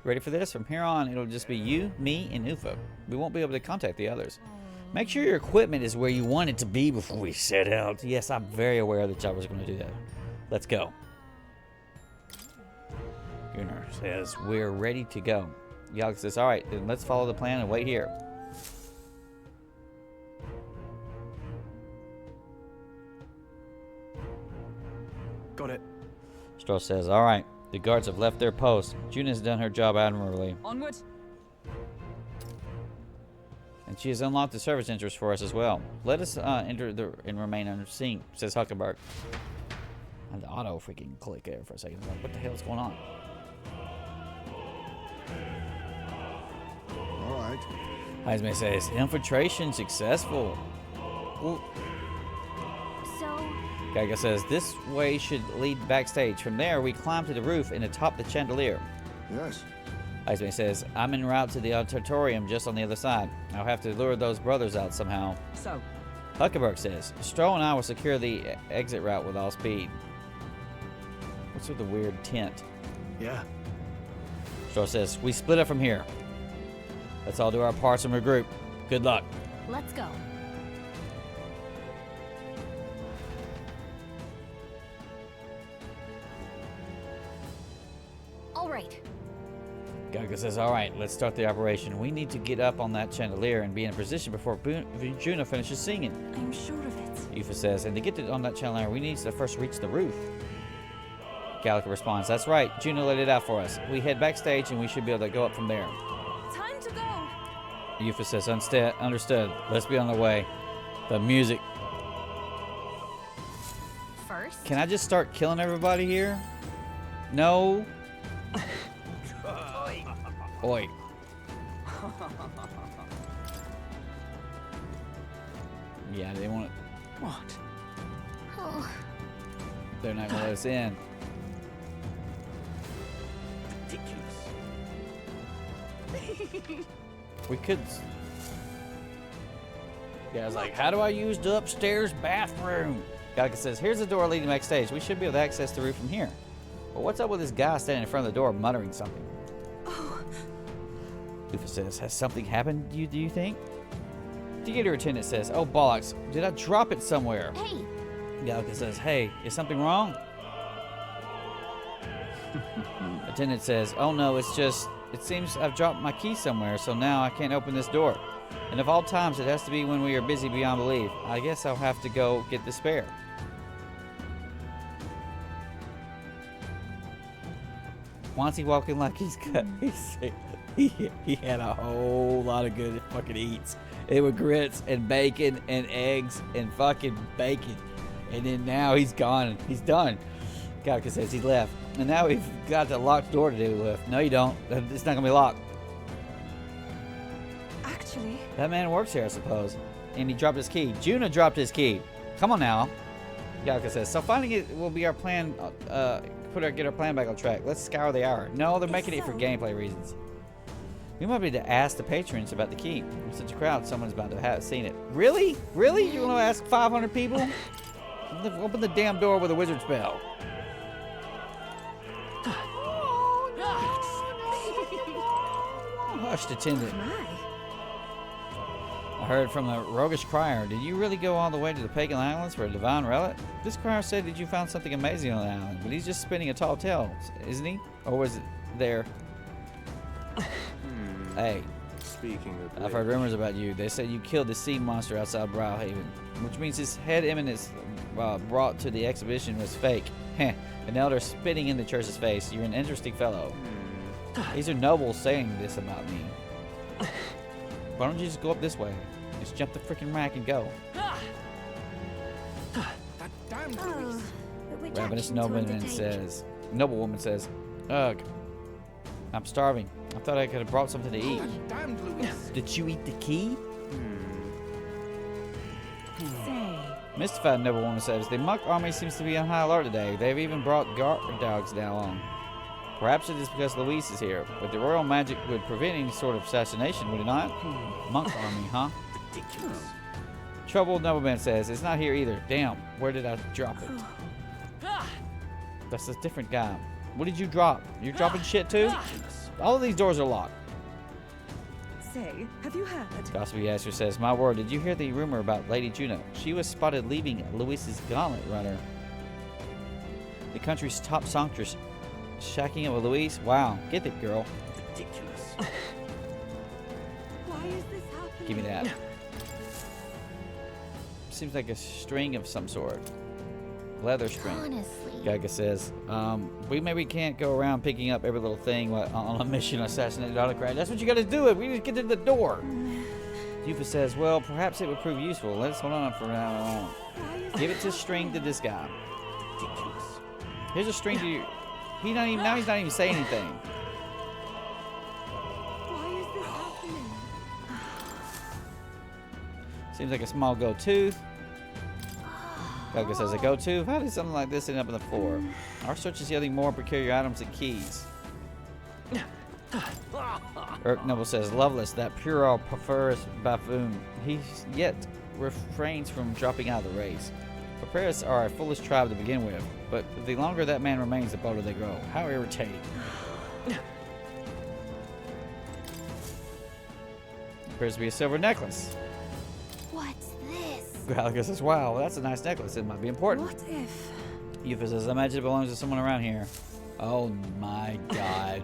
Ready for this? From here on, it'll just be you, me, and Ufa. We won't be able to contact the others. Make sure your equipment is where you want it to be before we set out. Yes, I'm very aware that y'all was going to do that. Let's go. Gunnar says, we're ready to go. Gaga says, all right, then let's follow the plan and wait here. Got it. Stroll says, all right. The guards have left their post. Juna's done her job admirably. Onward. And she has unlocked the service entrance for us as well. Let us enter and remain unseen, says Huckenberg. And the auto freaking click there for a second. Like, what the hell is going on? All right. Heisman says, infiltration successful. Well, Gaga says, this way should lead backstage. From there, we climb to the roof and atop the chandelier. Yes. Heisman says, I'm en route to the auditorium just on the other side. I'll have to lure those brothers out somehow. So? Huckenberg says, Stroll and I will secure the exit route with all speed. What's with the weird tent? Yeah. Stroll says, we split up from here. Let's all do our parts and regroup. Good luck. Let's go. All right. Gaga says, all right, let's start the operation. We need to get up on that chandelier and be in a position before Juna finishes singing. I'm sure of it. Ufa says, and to get on that chandelier, we need to first reach the roof. Gallica responds, that's right. Juna laid it out for us. We head backstage and we should be able to go up from there. Time to go. Ufa says, understood. Let's be on the way. The music. First? Can I just start killing everybody here? No. Oi. Yeah, they want it. What? Oh. They're not gonna let us in. Ridiculous. We could. Guy's like, how do I use the upstairs bathroom? Gaga says, here's the door leading backstage. We should be able to access the roof from here. But what's up with this guy standing in front of the door muttering something? Ufa says, has something happened, do you think? Theater attendant says, oh bollocks, did I drop it somewhere? Hey. Gaga says, hey, is something wrong? Attendant says, oh no, it's just, it seems I've dropped my key somewhere, so now I can't open this door. And of all times, it has to be when we are busy beyond belief. I guess I'll have to go get the spare. Once he walking like he's cut, he had a whole lot of good fucking eats. It was grits and bacon and eggs and fucking bacon. And then now he's gone. He's done. Gaga says he left. And now we've got the locked door to do with. No, you don't. It's not going to be locked. Actually. That man works here, I suppose. And he dropped his key. Juna dropped his key. Come on now. Gaga says, so finding it will be our plan. Get our plan back on track. Let's scour the hour. No, they're making it for gameplay reasons. We might be able to ask the patrons about the key. In such a crowd, someone's about to have seen it. Really? Really? You want to ask 500 people? Open the damn door with a wizard spell. Hushed attendant. I heard from a roguish crier. Did you really go all the way to the pagan islands for a divine relic? This crier said that you found something amazing on the island, but he's just spinning a tall tale, isn't he? Or was it there? Hey. Speaking of I've heard rumors about you. They said you killed the sea monster outside Browhaven, which means his head eminence brought to the exhibition was fake. Heh. An elder spitting in the church's face. You're an interesting fellow. These are nobles saying this about me. Why don't you just go up this way? Just jump the freaking rack and go. Ravenous noblewoman says, ugh, I'm starving. I thought I could have brought something to eat. Did you eat the key? Mystified noblewoman says, the monk army seems to be on high alert today. They've even brought guard dogs down along. Perhaps it is because Luis is here, but the royal magic would prevent any sort of assassination, would it not? Monk army, huh? Ridiculous. Troubled nobleman says, it's not here either. Damn, where did I drop it? That's a different guy. What did you drop? You're dropping shit too? All of these doors are locked. Say, have you heard? Gossipy Asher says, my word, did you hear the rumor about Lady Juno? She was spotted leaving Luis's gauntlet runner. The country's top songstress shacking up with Luis? Wow, get it, girl. Ridiculous. Why is this happening? Give me that. Seems like a string of some sort. Leather string. Honestly. Gaga says, we maybe can't go around picking up every little thing on a mission to assassinate the autocrat. That's what you gotta do. We just get to the door. Yufa says, well, perhaps it would prove useful. Let's hold on for now on. Give it to string to this guy. Ridiculous. Here's a string to you. He's not even saying anything. Why is this happening? Seems like a small gold tooth. Gaga says a gold tooth. How did something like this end up on the floor? Our search is yielding more peculiar items and keys. Urk Noble says, Loveless, that puerile perverse buffoon. He yet refrains from dropping out of the race. Preparers are a foolish tribe to begin with, but the longer that man remains, the bolder they grow. How irritating. Appears to be a silver necklace. What's this? Galaga says, wow, that's a nice necklace. It might be important. What if? Yufa says, I imagine it belongs to someone around here. Oh my god.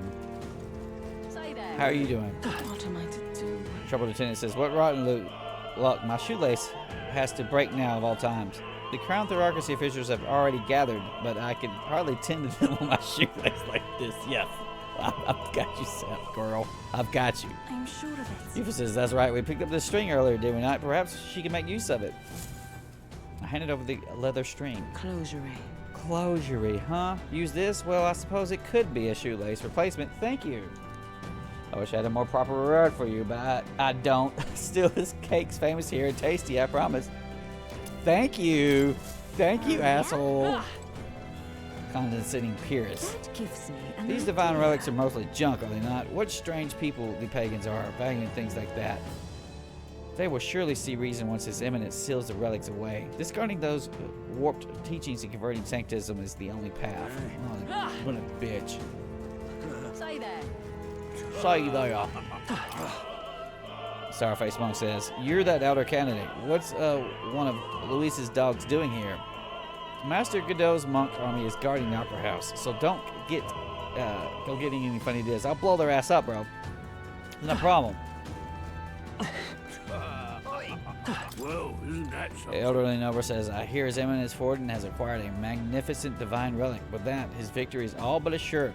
How are you doing? What am I to do? Troubled Lieutenant says, what rotten luck. My shoelace has to break now of all times. The Crown Thurocracy officials have already gathered, but I can hardly tend to them on my shoelace like this. Yes. I've got you set, girl. I've got you. I'm sure of it. Yufa says, that's right. We picked up this string earlier, did we not? Perhaps she can make use of it. I handed over the leather string. Closure. Closure, huh? Use this? Well, I suppose it could be a shoelace replacement. Thank you. I wish I had a more proper word for you, but I don't. Still, this cake's famous here and tasty, I promise. Thank you. Thank you, asshole. Condescending purist. That gives me These divine relics are mostly junk, are they not? What strange people the pagans are, valuing things like that. They will surely see reason once His Eminence seals the relics away. Discarding those warped teachings and converting sanctism is the only path. Oh, what a bitch. Say that. Say there. Sourface Monk says, you're that outer candidate. What's one of Luis's dogs doing here? Master Godot's monk army is guarding the opera house, so don't go getting any funny ideas. I'll blow their ass up, bro. No problem. Whoa, isn't that something? The elderly noble says, I hear His Eminence Forden has acquired a magnificent divine relic. With that, his victory is all but assured.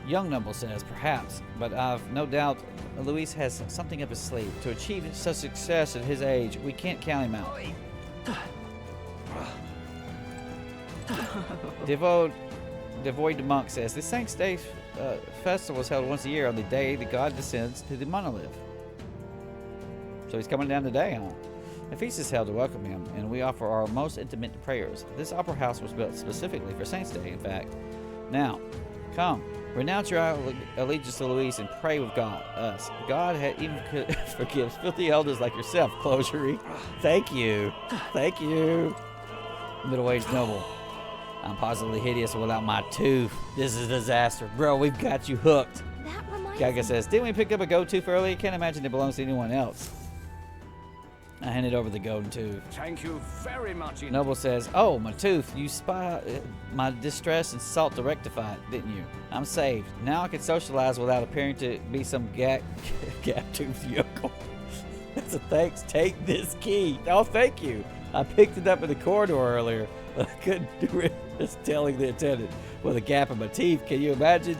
Young noble says, perhaps, but I've no doubt Luis has something up his sleeve. To achieve such success at his age, we can't count him out. Devoid Monk says, the Saint's Day festival is held once a year on the day the god descends to the monolith. So he's coming down today, huh? A feast is held to welcome him, and we offer our most intimate prayers. This opera house was built specifically for Saint's Day, in fact. Now, come, renounce your allegiance to Luis and pray with God, us. God even forgives filthy elders like yourself, Closery. Thank you. Thank you. Middle-aged noble. I'm positively hideous without my tooth. This is a disaster. Bro, we've got you hooked. That reminds Gaga says, didn't we pick up a gold tooth earlier? Can't imagine it belongs to anyone else. I handed over the golden tooth. Thank you very much. Noble says, "Oh, my tooth. You spy my distress and sought to rectify it, didn't you? I'm saved. Now I can socialize without appearing to be some gap-toothed yokel." That's a thanks. Take this key. Oh, thank you. I picked it up in the corridor earlier, but I couldn't do it. Just telling the attendant with a gap in my teeth. Can you imagine?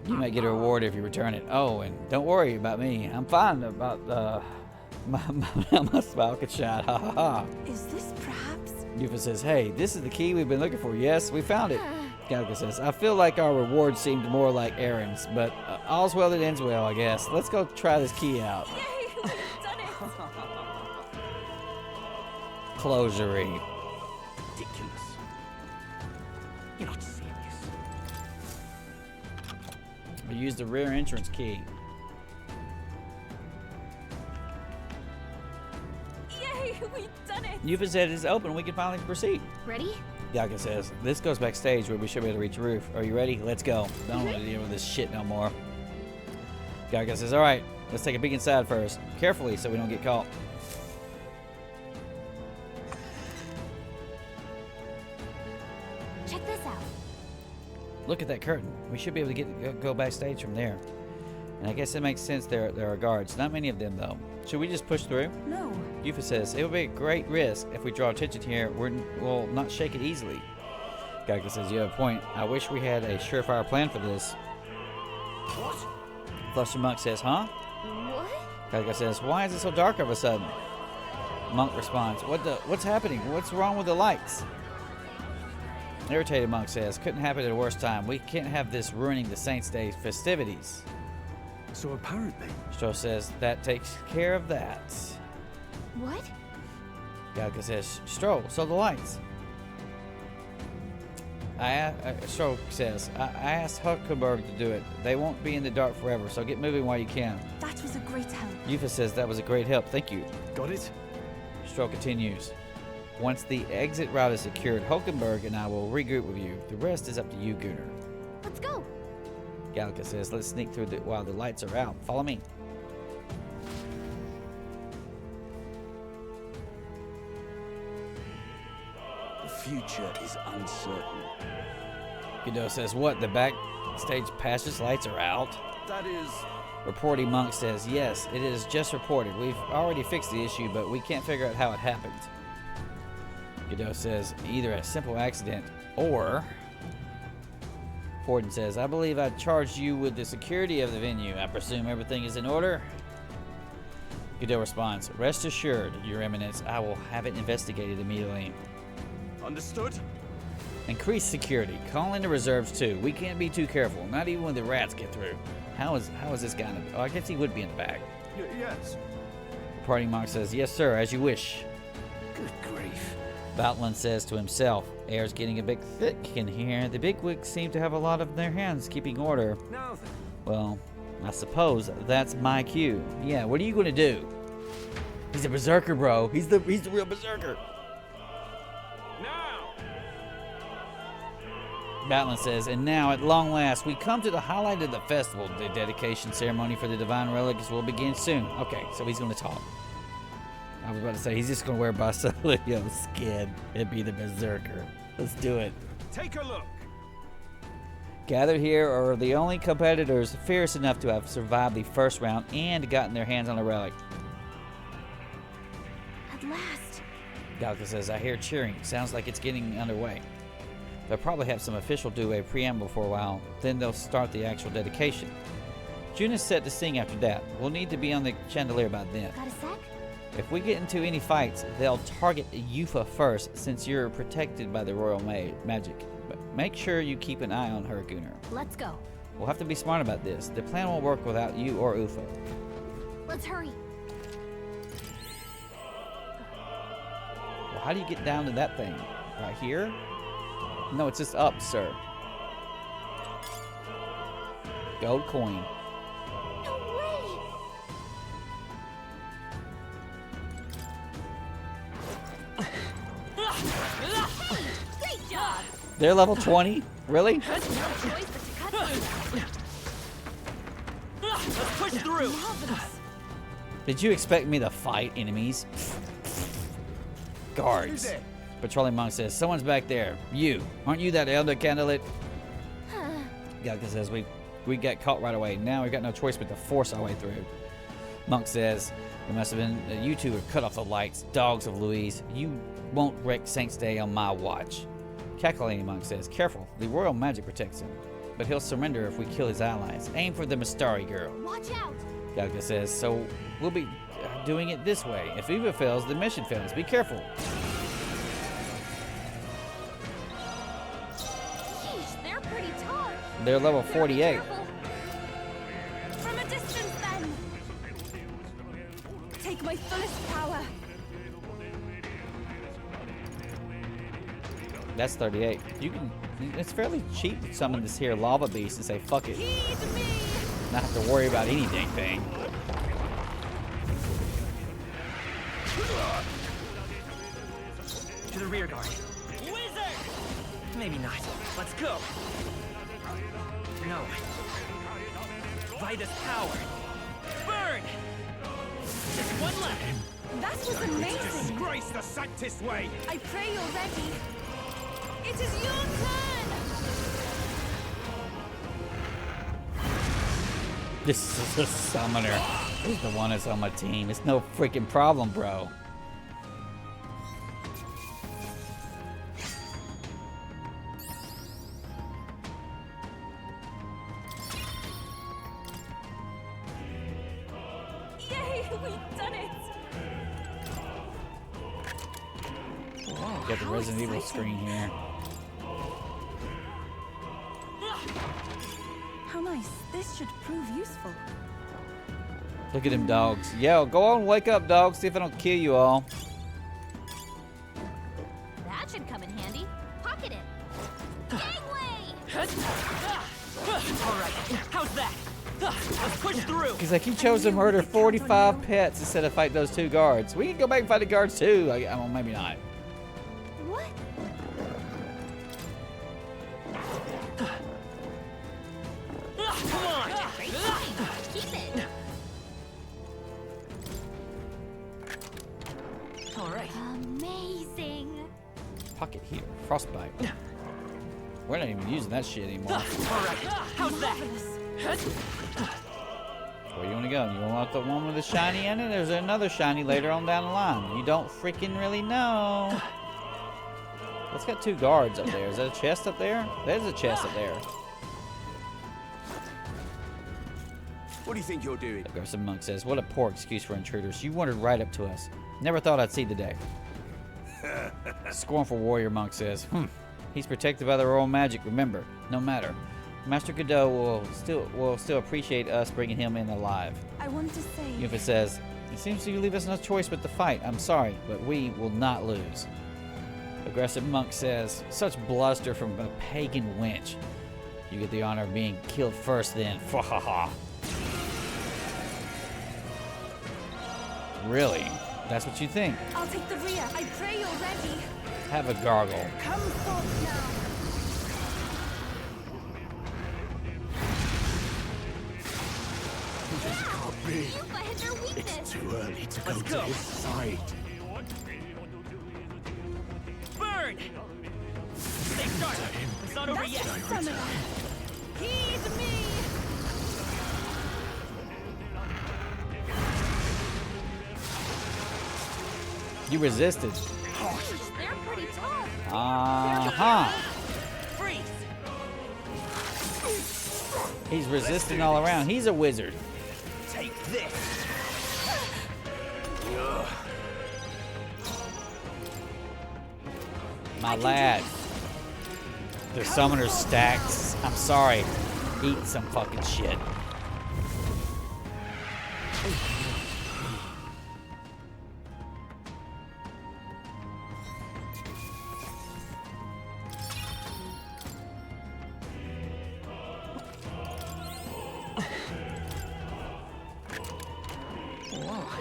You might get a reward if you return it. Oh, and don't worry about me. I'm fine about my smile could shine. Ha ha ha. Is this perhaps? Yufa says, "Hey, this is the key we've been looking for." "Yes, we found it." Galga says, "I feel like our reward seemed more like errands, but all's well that ends well, I guess. Let's go try this key out." Yay, we've done it. Closery. Ridiculous. You're not serious. We use the rear entrance key. Yay, we've done it. Yufa said it's open. We can finally proceed. Ready? Galga says, "This goes backstage where we should be able to reach the roof. Are you ready? Let's go. Don't want to deal with this shit no more." Galga says, "All right, let's take a peek inside first. Carefully so we don't get caught." Check this out. Look at that curtain. We should be able to go backstage from there. And I guess it makes sense there are guards. Not many of them, though. Should we just push through? No. Yufa says, "It would be a great risk if we draw attention here. We'll not shake it easily." Galga says, "You have a point. I wish we had a surefire plan for this." What? Fluster Monk says, "Huh?" What? Galga says, "Why is it so dark all of a sudden?" Monk responds, What's happening? What's wrong with the lights?" Irritated Monk says, "Couldn't happen at a worse time. We can't have this ruining the Saints' Day festivities." So apparently... Stro says, "That takes care of that." What? Galga says, "Stro, so the lights." Stro says, I asked Huckenberg to do it. They won't be in the dark forever, so get moving while you can." That was a great help. Yufa says, "That was a great help. Thank you." Got it? Stro continues, "Once the exit route is secured, Hulkenberg and I will regroup with you. The rest is up to you, Gunnar." Let's go. Galga says, "Let's sneak through while the lights are out. Follow me." The future is uncertain. Godot says, "What? The backstage passage lights are out?" That is... Reporting Monk says, "Yes, it is just reported. We've already fixed the issue, but we can't figure out how it happened." Godot says, "Either a simple accident or..." Forden says, "I believe I charged you with the security of the venue. I presume everything is in order?" Godot responds, "Rest assured, Your Eminence, I will have it investigated immediately." Understood? Increase security. Call in the reserves too. We can't be too careful, not even when the rats get through. How is this guy? Oh, I guess he would be in the back. Yes. Reporting Monk says, "Yes, sir, as you wish." Good grief. Bautland says to himself, "Air's getting a bit thick in here. The bigwigs seem to have a lot of their hands keeping order." Now then. Well, I suppose that's my cue. Yeah, what are you going to do? He's a berserker, bro. He's the real berserker. Now. Bautland says, "And now, at long last, we come to the highlight of the festival. The dedication ceremony for the divine relics will begin soon." Okay, so he's going to talk. I was about to say, he's just going to wear Basilio's skin and be the berserker. Let's do it. Take a look. Gathered here are the only competitors fierce enough to have survived the first round and gotten their hands on a relic. At last. Galga says, "I hear cheering. Sounds like it's getting underway. They'll probably have some official do a preamble for a while. Then they'll start the actual dedication. June is set to sing after that. We'll need to be on the chandelier by then. Got a sec? If we get into any fights, they'll target Yufa first since you're protected by the royal magic. But make sure you keep an eye on her, Gunnar. Let's go. We'll have to be smart about this. The plan won't work without you or Ufa." Let's hurry. Well, how do you get down to that thing? Right here? No, it's just up, sir. Gold coin. No way. Great job. They're level 20? Really? There's no choice but to cut through. Let's push through. Did you expect me to fight enemies? Guards. Patrolling monk says, someone's back there. You. Aren't you that elder candidate? Galka says, we got caught right away. Now we got no choice but to force our way through. Monk says, it must have been you two who cut off the lights. Dogs of Louise. You won't wreck Saint's Day on my watch. Calculating monk says, careful. The royal magic protects him. But he'll surrender if we kill his allies. Aim for the Mistari girl. Watch out! Galka says, so we'll be doing it this way. If Eva fails, the mission fails. Be careful. Sheesh, they're pretty tough. They're level 48. From a distance, then. Take my fullest power. That's 38. You can. It's fairly cheap to summon this here lava beast and say fuck it. Not have to worry about any dang thing. To the rear guard. Wizard! Maybe not. Let's go. No. Vitus power. Burn! Just one left. That was amazing. Disgrace the Sanctus way. I pray you're ready. It is your turn. This is a summoner. He's the one that's on my team. It's no freaking problem, bro. Yay, we've done it. Wow, got the Resident Evil screen here. How nice. This should prove useful. Look at them dogs. Yo, go on, wake up, dogs. See if I don't kill you all. That should come in handy. Pocket it. Gangway! Alright, how's that? Let's push through. Because like he chose to murder 45 pets instead of fight those 2 guards. We can go back and fight the guards too. Well, maybe not. What? Come on! Keep it. Alright. Amazing. Pocket here. Frostbite. We're not even using that shit anymore. Alright, how's that? Where you want to go? You want the one with the shiny in it? There's another shiny later on down the line. You don't freaking really know. Let's got 2 guards up there. Is that a chest up there? There's a chest up there. What do you think you're doing? Aggressive monk says, what a poor excuse for intruders. You wandered right up to us. Never thought I'd see the day. Scornful warrior monk says, he's protected by the royal magic, remember. No matter. Master Godot will still appreciate us bringing him in alive. I want to say... Yufa says, it seems you leave us no choice but to fight. I'm sorry, but we will not lose. Aggressive monk says, such bluster from a pagan wench. You get the honor of being killed first then. Fwahaha. Really? That's what you think? I'll take the rear. I pray you're ready. Have a gargle. Come forth now. This can't be. It's too early to go to his side. Burn! Stay sharp. It's not over yet. Heed me. You resisted. They're pretty tough. Uh-huh. He's resisting all around. He's a wizard. Take this. My lad. The summoner's stacked. I'm sorry. Eat some fucking shit.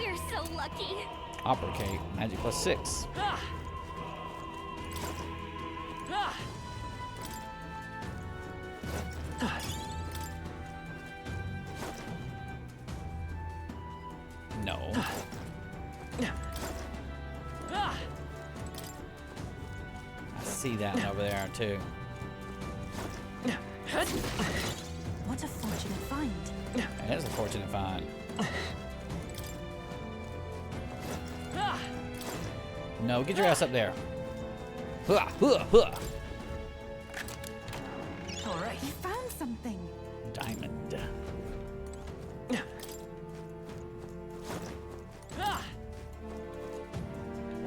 You're so lucky. Operate. Magic +6. No. see that one over there too. What a fortunate find. That is a fortunate find. No, get your ass up there. Huh, huh, huh. All right, you found something. Diamond.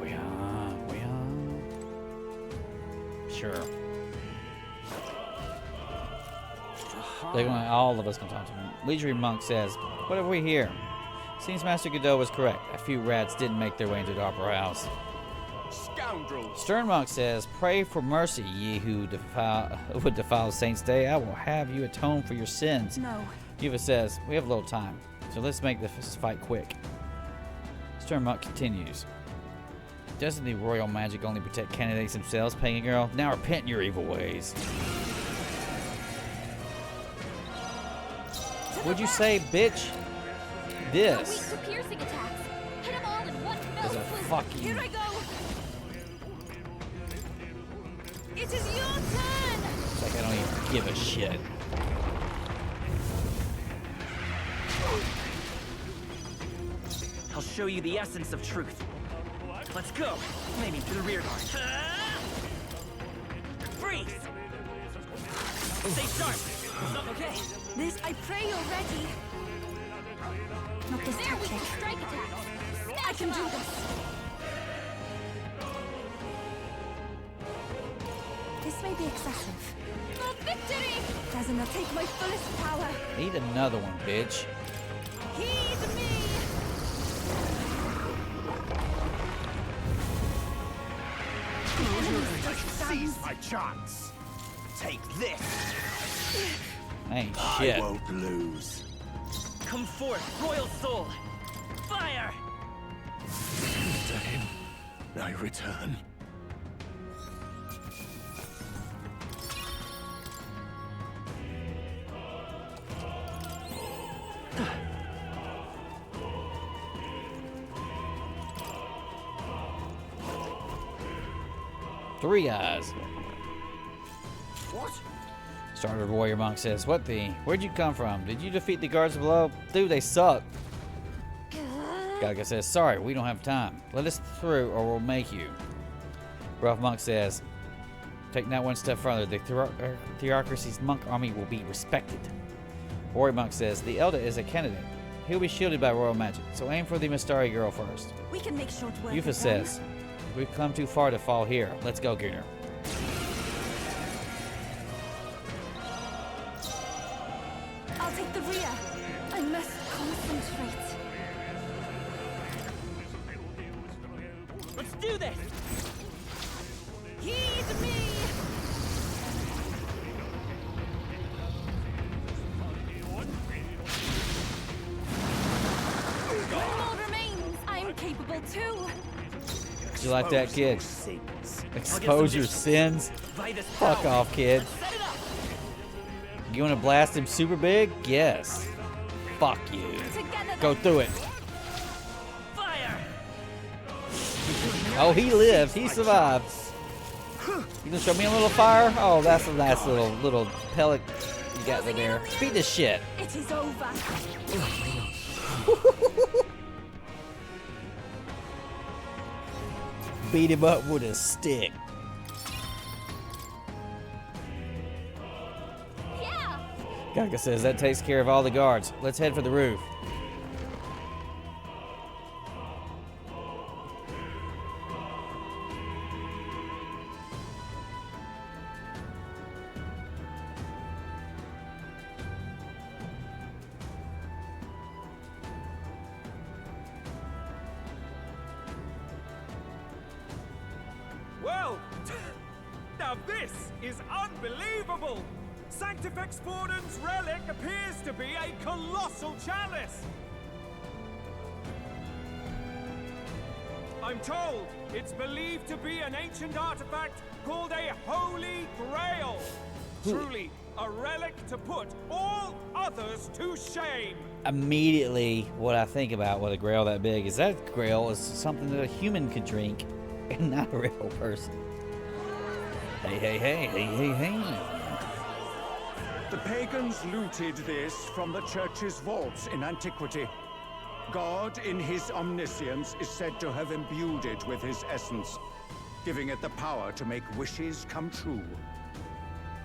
We are. Sure. All of us can talk to him. Leisurely Monk says, "What have we here?" Seems Master Godot was correct. A few rats didn't make their way into the Opera House. Scoundrels! Stern Monk says, "Pray for mercy, ye who would defile Saint's Day. I will have you atone for your sins." No. Yuva says, "We have a little time, so let's make this fight quick." Stern Monk continues, "Doesn't the royal magic only protect candidates themselves, pagan girl? Now repent your evil ways." What'd you say, bitch? This Weak to piercing attacks. Hit them all in one fell is a swoop. fucking... Here I go. It is your turn. It's like I don't even give a shit. I'll show you the essence of truth. Let's go. Maybe to the rear guard. Freeze! Stay sharp. Okay. This, I pray you're ready. Not this There we tactic. can strike attacks. I can do this. This may be excessive. For victory! Doesn't it take my fullest power? Eat another one, bitch. Heed me! Seize my chance. Take this. Ain't shit. I won't lose. Come forth, royal soul. Fire! To him, I return. Three eyes. What? Startled Warrior Monk says, "What the? Where'd you come from? Did you defeat the guards below? Dude, they suck." Gaga says, "Sorry, we don't have time. Let us through or we'll make you." Rough Monk says, "Take that one step further. The theocracy's monk army will be respected." Warrior Monk says, "The Elder is a candidate. He'll be shielded by royal magic, so aim for the Mistari girl first." We can make short work. Yufa of them. says, "We've come too far to fall here. Let's go, Gunnar." I'll take the rear. I must concentrate. Let's do this! Heed me! One more remains. I am capable too. You like that, kid? Expose your sins? Fuck off, kid. You want to blast him super big? Yes. Fuck you. Go through it. Fire! Oh, he lived. He survived. You gonna show me a little fire? Oh, that's the last little pellet you got in there. Beat this shit. It is over. Beat him up with a stick. Yeah. Gaga says that takes care of all the guards. Let's head for the roof. Well, now this is unbelievable! Sanctifex Forden's relic appears to be a colossal chalice! I'm told it's believed to be an ancient artifact called a Holy Grail. Truly, a relic to put all others to shame. Immediately, what I think about with a grail that big is that grail is something that a human could drink and not a real person. Hey, hey, hey, hey, hey, hey. The pagans looted this from the church's vaults in antiquity. God, in his omniscience, is said to have imbued it with his essence, giving it the power to make wishes come true.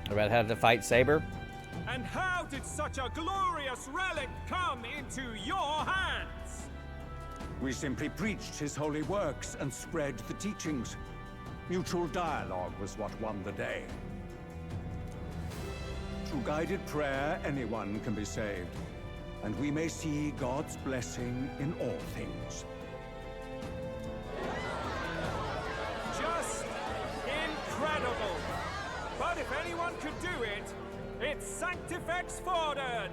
About how to fight Saber? And how did such a glorious relic come into your hands? We simply preached his holy works and spread the teachings. Mutual dialogue was what won the day. Through guided prayer, anyone can be saved, and we may see God's blessing in all things. Just incredible! But if anyone could do it, it's Sanctifex Forden!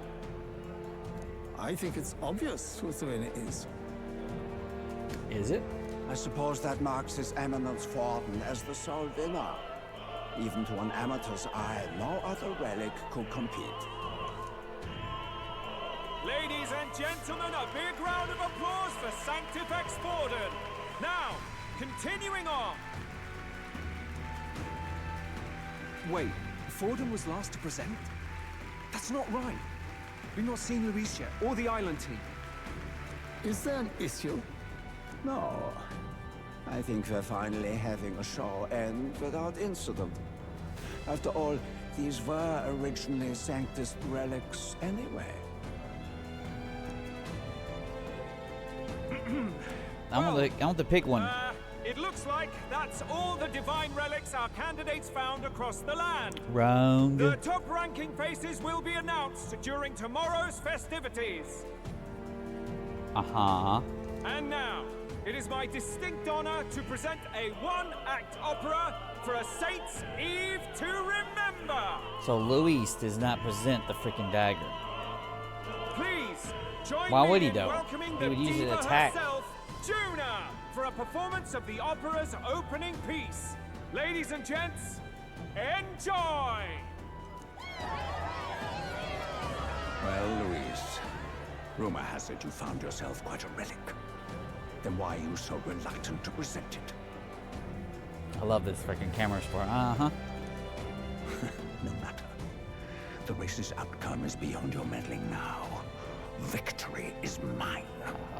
I think it's obvious who Thrin is. Is it? I suppose that marks His Eminence Forden as the sole winner. Even to an amateur's eye, no other relic could compete. Ladies and gentlemen, a big round of applause for Sanctifex Forden. Now, continuing on. Wait, Forden was last to present? That's not right. We've not seen Luis yet, or the island team. Is there an issue? No. I think we're finally having a show end without incident. After all, these were originally Sanctus relics anyway. I want to pick one. It looks like that's all the divine relics our candidates found across the land. Wrong. The top-ranking faces will be announced during tomorrow's festivities. Uh-huh. And now, it is my distinct honor to present a one-act opera for a Saint's Eve to remember. So Luis does not present the freaking dagger. Please join Why me would he in though? welcoming He the would use it diva to attack. herself, Juna, for a performance of the opera's opening piece. Ladies and gents, enjoy! Well, Luis, rumor has it you found yourself quite a relic. Then why are you so reluctant to present it? I love this freaking camera sport. Uh-huh. No matter. The race's outcome is beyond your meddling now. Victory is mine.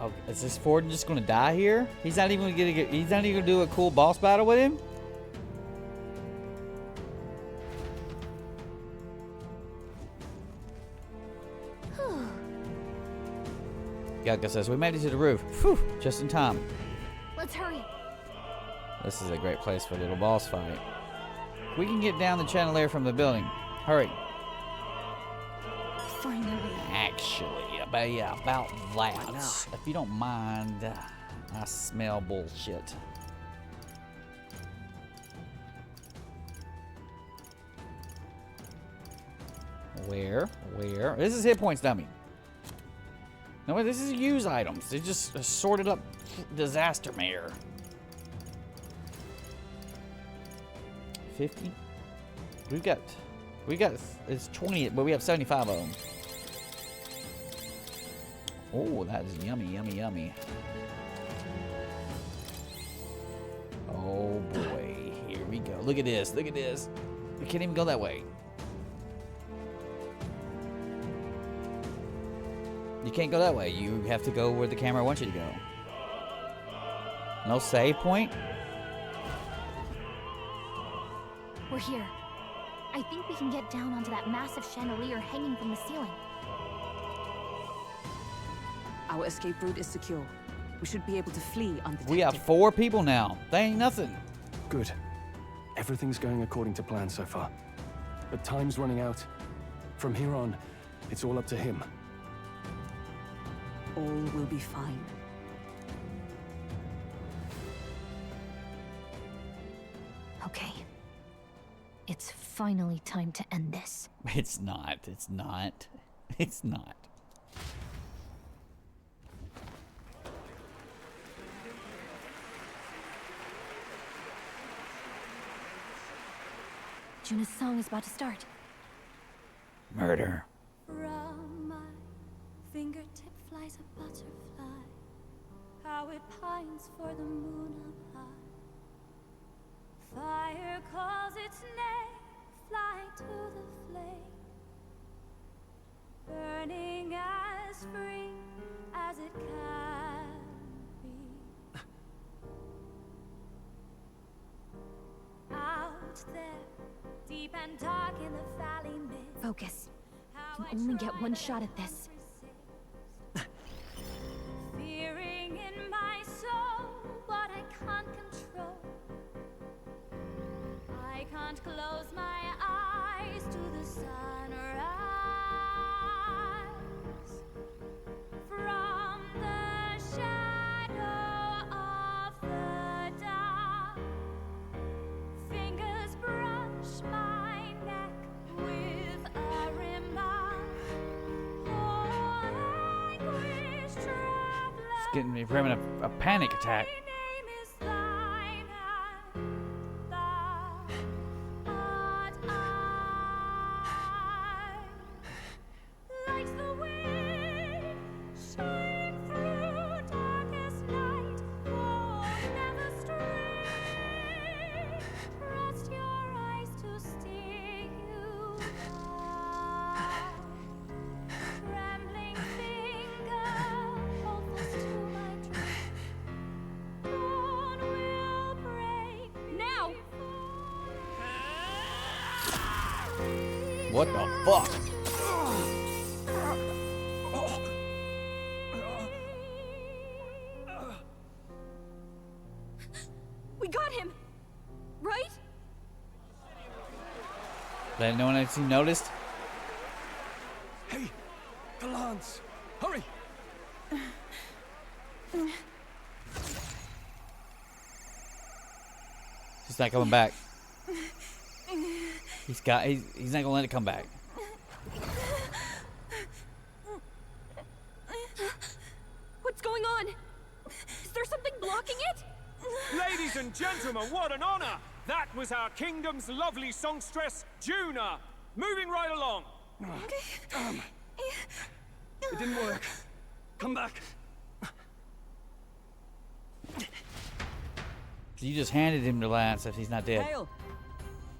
Oh, is this Forden just gonna die here? He's not even gonna get. He's not even gonna do a cool boss battle with him. Galka says we made it to the roof. Whew, just in time. Let's hurry. This is a great place for a little boss fight. We can get down the chandelier from the building. Hurry. Finally. Actually, about that. If you don't mind, I smell bullshit. Where? This is hit points dummy. No, this is use items. They just sorted up disaster mare. 50? We got, it's 20, but we have 75 of them. Oh, that is yummy, yummy, yummy. Oh boy, here we go. Look at this, look at this. We can't even go that way. You can't go that way. You have to go where the camera wants you to go. No save point? We're here. I think we can get down onto that massive chandelier hanging from the ceiling. Our escape route is secure. We should be able to flee undetected. We have 4 people now. That ain't nothing. Good. Everything's going according to plan so far. But time's running out. From here on, it's all up to him. All will be fine. Okay. It's finally time to end this. It's not. It's not. It's not. Juna's song is about to start. Murder. From my fingertip flies a butterfly, how it pines for the moon up high. Fire calls its name. Deep and dark in the valley mid. Focus. You can only get one shot at this. Fearing in my soul what I can't control. I can't close my eyes to the sunrise. From the shadow of the dark, fingers brush my neck with a remark. Oh, anguish traveler, It's getting me having a panic attack. like the wind, shine through darkest night. Oh, never stray. Trust your eyes to steer you by. Trembling finger, hold fast to my dream. Dawn will break. Now! What the fuck? We got him! Right? That no one else noticed? Hey, the lance! Hurry! He's not coming back. He's not gonna let it come back. What's going on? Is there something blocking it? Ladies and gentlemen, what an honor! That was our kingdom's lovely songstress, Juna. Moving right along. It didn't work. Come back. You just handed him the lance if he's not dead. Hail.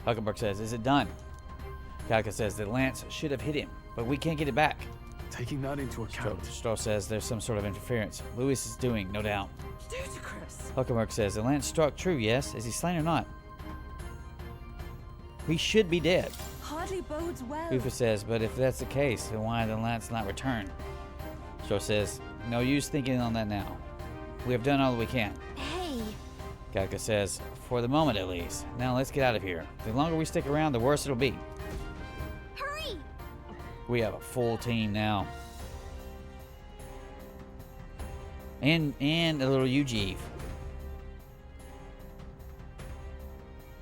Huckenberg says, is it done? Kaka says the lance should have hit him, but we can't get it back. Taking that into account. Stroh says there's some sort of interference. Lewis is doing, no doubt. Ludicrous. Huckenberg says the lance struck true, yes. Is he slain or not? We should be dead. Hardly bodes well. Ufa says, but if that's the case, then why did the lance not return? Stroh says, no use thinking on that now. We have done all that we can. Hey. Kaka says, for the moment at least. Now let's get out of here. The longer we stick around, the worse it'll be. Hurry! We have a full team now. And a little Ujeev.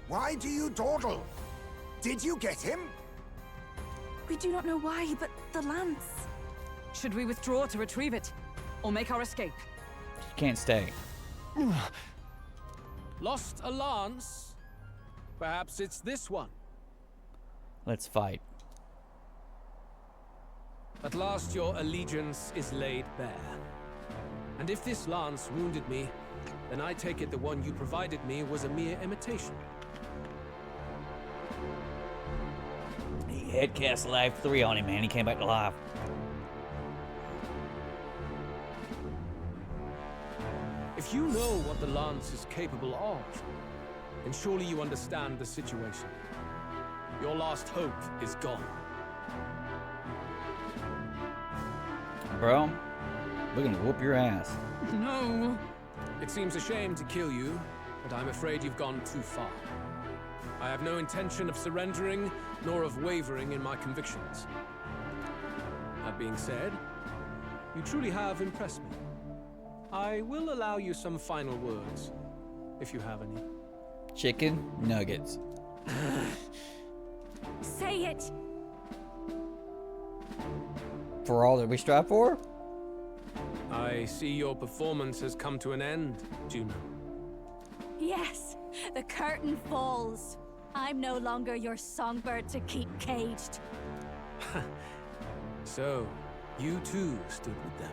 Why do you dawdle? Did you get him? We do not know why, but the lance. Should we withdraw to retrieve it? Or make our escape? You can't stay. Lost a lance? Perhaps it's this one. Let's fight. At last your allegiance is laid bare. And if this lance wounded me, then I take it the one you provided me was a mere imitation. He had cast Life 3 on him, man. He came back to life. If you know what the lance is capable of, then surely you understand the situation. Your last hope is gone. Bro, we're gonna whoop your ass. No. It seems a shame to kill you, but I'm afraid you've gone too far. I have no intention of surrendering, nor of wavering in my convictions. That being said, you truly have impressed me. I will allow you some final words, if you have any. Chicken nuggets. Say it! For all that we strive for? I see your performance has come to an end, Juno. Yes, the curtain falls. I'm no longer your songbird to keep caged. So, you too stood with them.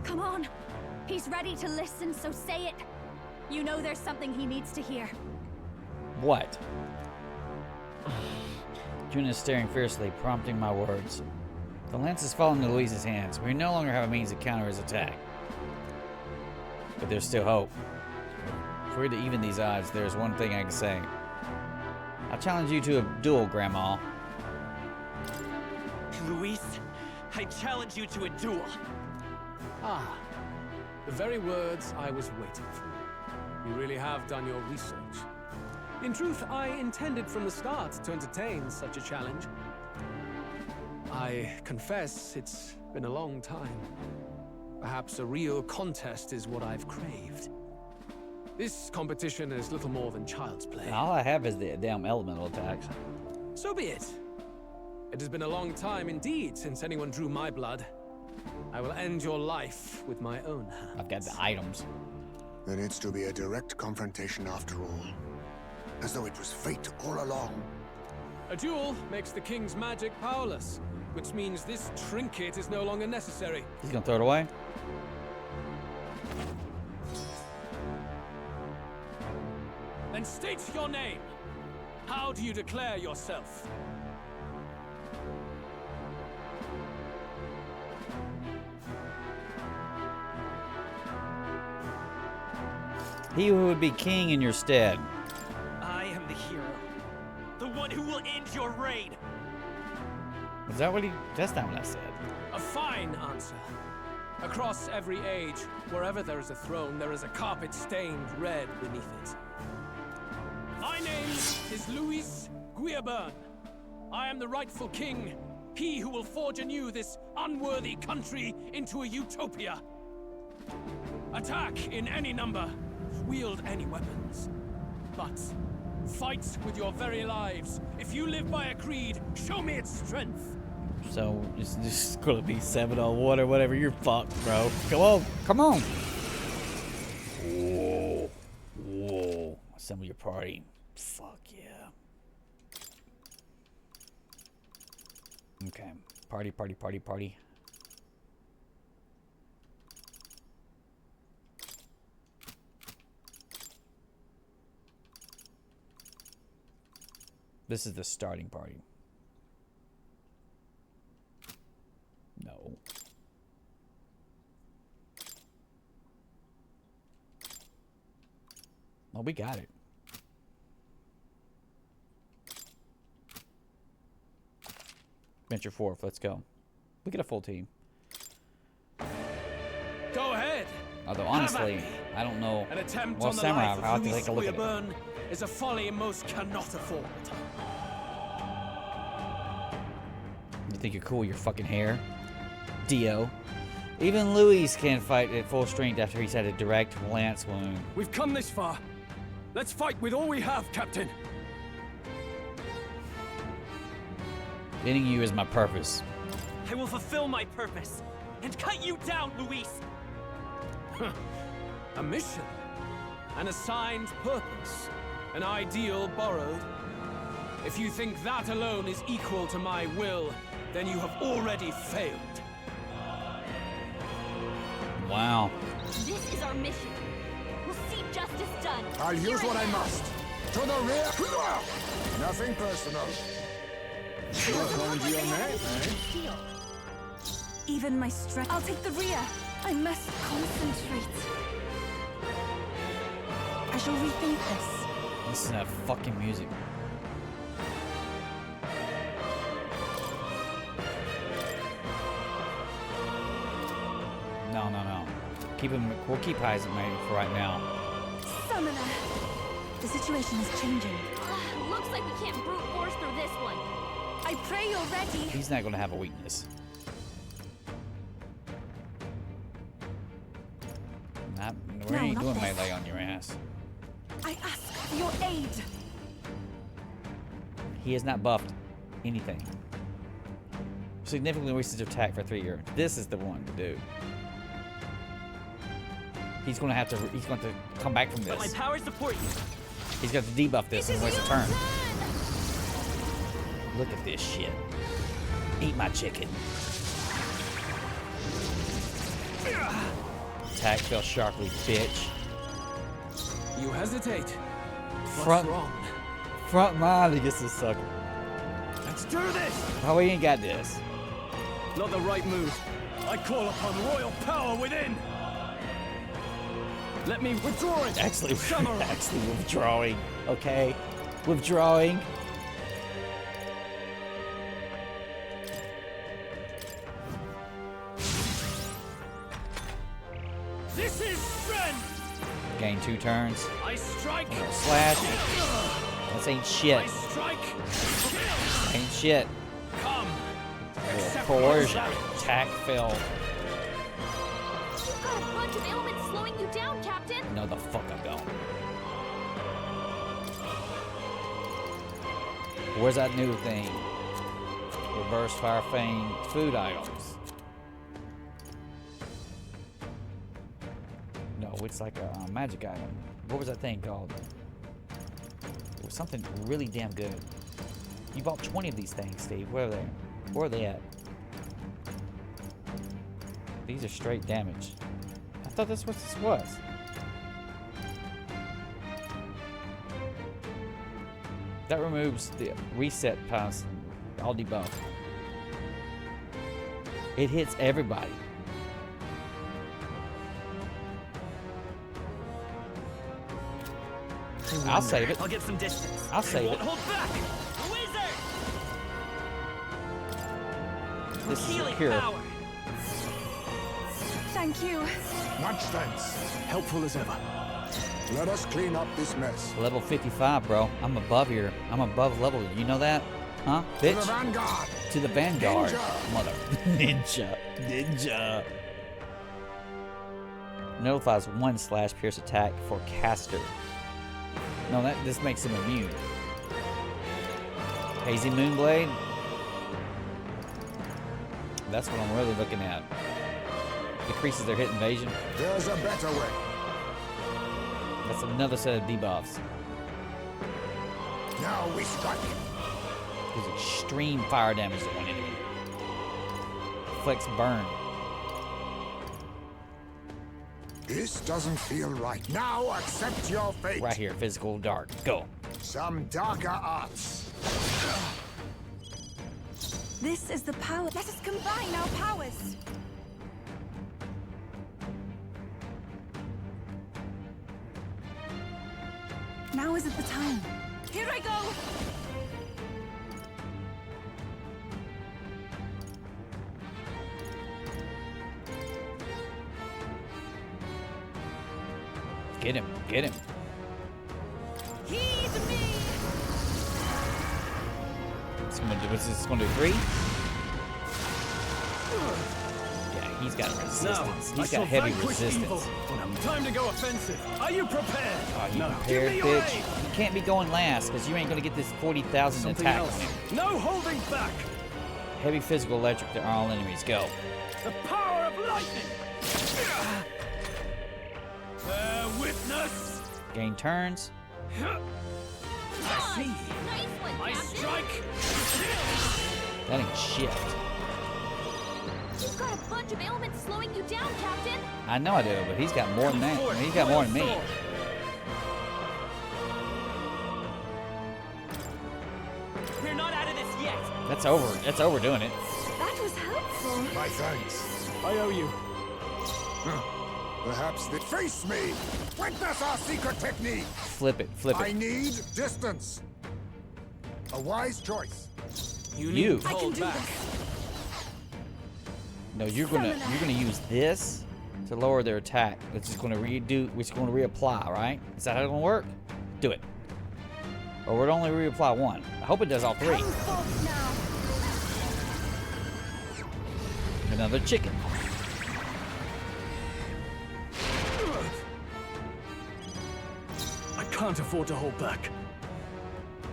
Come on. He's ready to listen, so say it. You know there's something he needs to hear. What? June is staring fiercely, prompting my words. The lance has fallen into Louise's hands. We no longer have a means to counter his attack. But there's still hope. If we're to even these odds, there's one thing I can say. I challenge you to a duel, Grandma. Luis, I challenge you to a duel. Ah, the very words I was waiting for. You really have done your research. In truth, I intended from the start to entertain such a challenge. I confess it's been a long time. Perhaps a real contest is what I've craved. This competition is little more than child's play. All I have is the damn elemental attacks. So be it. It has been a long time indeed since anyone drew my blood. I will end your life with my own hands. I've got the items. There needs to be a direct confrontation after all. As though it was fate all along. A duel makes the king's magic powerless, which means this trinket is no longer necessary. He's gonna throw it away. Then state your name. How do you declare yourself? He who would be king in your stead. I am the hero. The one who will end your reign. Is that what he... That's not what I said. A fine answer. Across every age, wherever there is a throne, there is a carpet stained red beneath it. My name is Luis Guillaburn. I am the rightful king, he who will forge anew this unworthy country into a utopia. Attack in any number, wield any weapons. But fight with your very lives. If you live by a creed, show me its strength. So it's just gonna be 7-on-1 or whatever. You're fucked, bro. Come on, come on. Whoa, whoa. Assemble your party. Fuck yeah. Okay. Party, party, party, party. This is the starting party. No. Oh, we got it. Venture 4th, let's go. We get a full team. Go ahead. Although honestly, I don't know. An attempt Well, on the Samurai, life I'll have of to Luis take a look at it. Guillaburn is a folly most cannot afford. You think you're cool, your fucking hair? Dio. Even Luis can't fight at full strength after he's had a direct lance wound. We've come this far. Let's fight with all we have, Captain. Getting you is my purpose. I will fulfill my purpose and cut you down, Luis. A mission, an assigned purpose, an ideal borrowed. If you think that alone is equal to my will, then you have already failed. Wow. This is our mission. We'll see justice done. I'll use what I must. To the rear. Nothing personal. Not going to your name, eh? Even my strength. I'll take the rear. I must concentrate. I shall rethink this. Listen to that fucking music. No, no, no. Keep him. We'll keep Heisenberg for right now. Summoner. The situation is changing. Looks like we can't brute force through this one. I pray you're ready. He's not going to have a weakness. We ain't doing melee on your ass. I ask for your aid. He has not buffed anything. Significantly increases attack for 3 years. This is the one to do. He's going to have to. He's going to come back from this. But my powers support you. He's got to debuff this and waste a turn. Look at this shit. Eat my chicken. Attack fell sharply, bitch. You hesitate. Front, What's wrong? front line against this sucker. Let's do this! Oh, we ain't got this. Not the right move. I call upon royal power within. Let me withdraw it. Actually, Samurai. actually withdrawing. Okay, withdrawing. Gain 2 turns. I strike. Slash. This ain't shit. I strike. Ain't shit. Come. Coercion. Attack failed. You've got a bunch of ailments slowing you down, Captain. No, the fuck I don't. Where's that new thing? Reverse fire fang food items. No, it's like a magic item. What was that thing called? It was something really damn good. You bought 20 of these things, Steve. Where are they? Where are they at? These are straight damage. I thought that's what this was. That removes the reset pass, all debuff. It hits everybody. I'll save it. I'll get some distance. I'll save it. Hold back. Wizard! This is a Healing cure. power. Thank you. Much thanks. Helpful as ever. Let us clean up this mess. Level 55, bro. I'm above here. I'm above level. You know that? Huh? Bitch? To the vanguard. To the vanguard. Ninja. Mother. Ninja. Ninja. Notifies 1 slash pierce attack for caster. No, this makes him immune. Hazy Moonblade. That's what I'm really looking at. Decreases their hit invasion. There's a better way. That's another set of debuffs. Now we strike. Does extreme fire damage to one enemy. Flex burn. This doesn't feel right. Now accept your fate. Right here, physical dark. Go. Some darker arts. This is the power. Let us combine our powers. Now isn't the time. Here I go! Get him. Get him. Heed me! What's this going to do? 3? Yeah, he's got resistance. He's got heavy resistance. Time to go offensive. Are you prepared? Are you No. prepared, Give me your bitch? aid. You can't be going last because you ain't going to get this 40,000 Something attack else. on him. No holding back. Heavy physical electric to all enemies. Go. The power of lightning. Bear witness. Gain turns. I see. Nice one, I Captain. strike. That ain't shit. You've got a bunch of ailments slowing you down, Captain. I know I do, but he's got more than that. He's got more than me. We're not out of this yet. That's over. That's overdoing it. That was helpful. My thanks. I owe you. Perhaps they face me. Witness our secret technique. Flip it. Flip I it. need distance. A wise choice. You. I can do back. this. No, you're gonna use this to lower their attack. It's just gonna redo. We're just gonna reapply, right? Is that how it's gonna work? Do it. Or we'll only reapply 1. I hope it does all 3. Come forth now. Another chicken. I can't afford to hold back.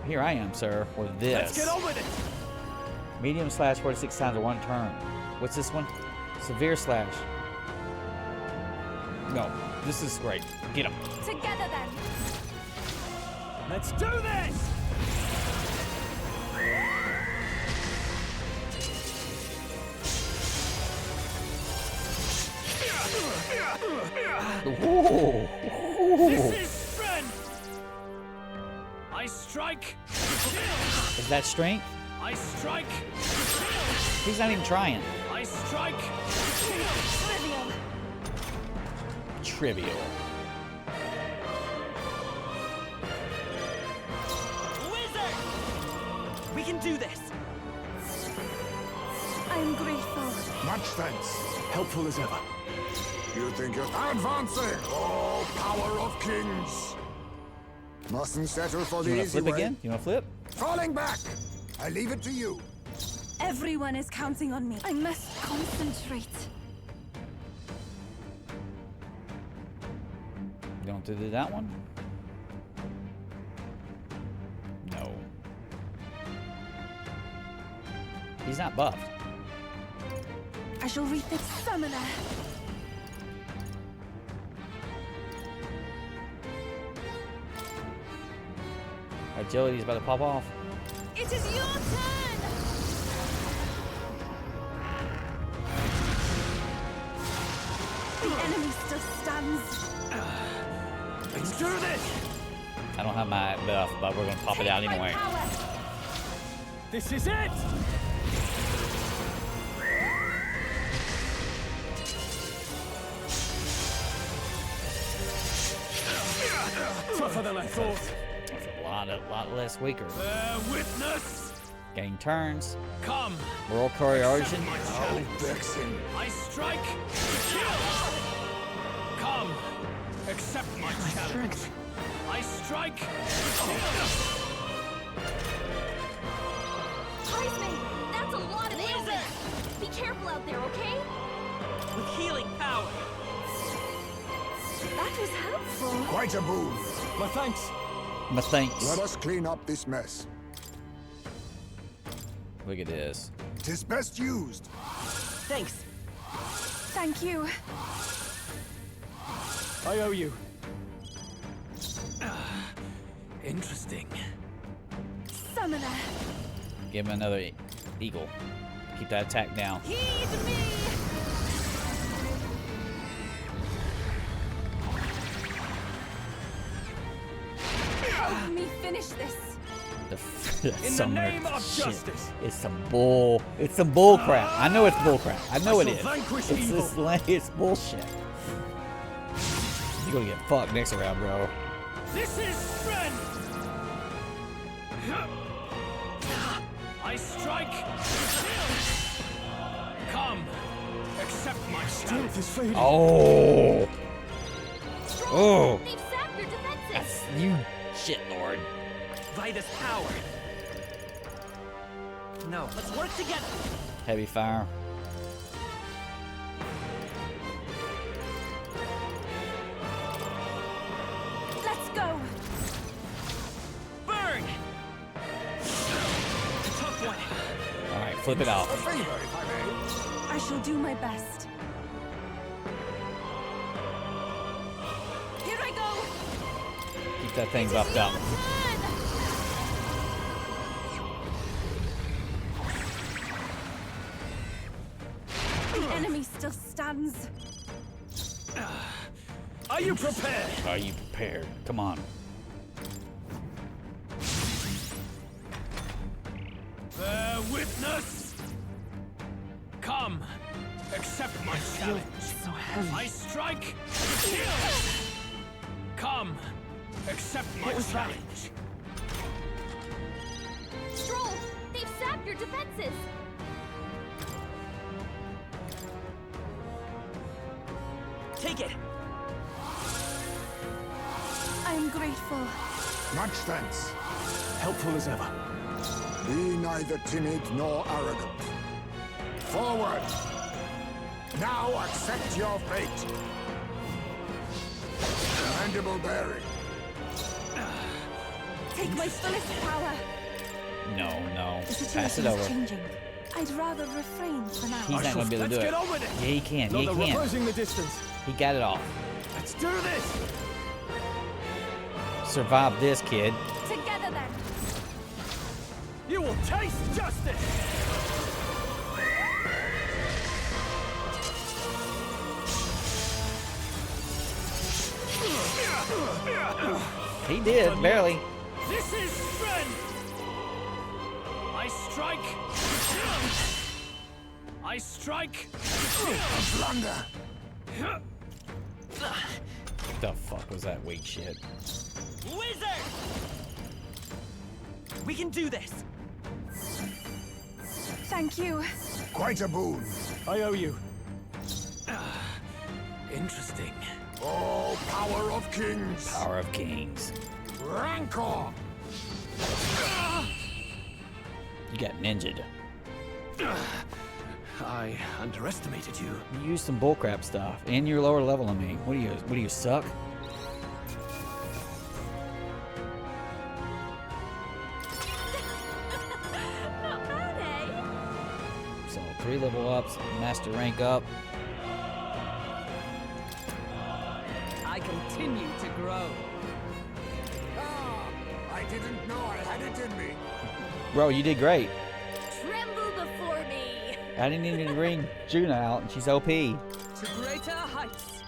Here I am, sir, with this. Let's get on with it. Medium slash 46 times in 1 turn. What's this one? Severe slash. No, this is great. Get him. Together then. Let's do this. Ooh. This is strength. I strike. Is that strength? I strike. He's not even trying. I strike. Trivial. Trivial. Wizard! We can do this. I'm grateful. Much thanks. Helpful as ever. You think you're advancing? Oh, power of kings! Mustn't settle for You the wanna easy flip way. again? You wanna flip? Falling back! I leave it to you. Everyone is counting on me. I must concentrate. You want to do that one? No. He's not buffed. I shall refit summoner. Agility's about to pop off. It is your turn! The enemy still stands. Let's do this! I don't have my buff, but we're gonna pop it out anyway. This is it! Tougher than I thought. That's a lot less weaker. Bear witness! Gain turns. Come! World Courier Origin. Oh, vexing. I strike! Come! Accept my challenge! I strike! Iceman, that's a lot of ailment. Be careful out there, okay? With healing power. That was helpful. Quite a boon. My thanks. My thanks. Let us clean up this mess. Look at this. 'Tis best used. Thanks. Thank you. I owe you. Interesting. Summoner. Give him another eagle. Keep that attack down. Heed me. Help me finish this. In the name of justice. It's some bull. It's some bull crap. I know it's bull crap. I know it is. vanquish It's evil. this. It's bullshit. You're gonna get fucked next round, bro. This is strength! I strike! Come! Accept my strength is fading. Oh. Oh. They've sapped your defenses. That's you, shit lord. By this power. No, let's work together. Heavy fire. Let's go. Burn! Tough one. All right, flip it off. A favor, if I may. I shall do my best. Here I go. Keep that thing buffed up. The enemy still stands. Are you prepared? Are you prepared? Come on. Bear witness! Come! Accept my challenge. So heavy. I strike! Come! Accept my challenge. Stroll, they've sapped your defenses. Take it. I am grateful. Much thanks. Helpful as ever. Be neither timid nor arrogant. Forward! Now accept your fate. Mandible bearing. Take my fullest power. No, no. The Pass it situation over. is changing. I'd rather refrain for now. He's not gonna be able to do it. Let's get on with it. Yeah, he can. No, Yeah, they're he can. closing the distance. He got it off. Let's do this. Survive this, kid. Together then. You will taste justice. He did, barely. This is strength. I strike. I strike. Blunder. The fuck was that weak shit? Wizard! We can do this. Thank you. Quite a boon. I owe you. Interesting. Oh, power of kings! Power of kings. Rancor! You got ninja'd. I underestimated you. You used some bullcrap stuff, and you're lower level than me. What do you suck? Not bad, eh? So 3 level ups, master rank up. I continue to grow. I didn't know I had it in me. Bro, you did great. Tremble before me! I didn't need to bring Juna out, and she's OP. Look To greater heights.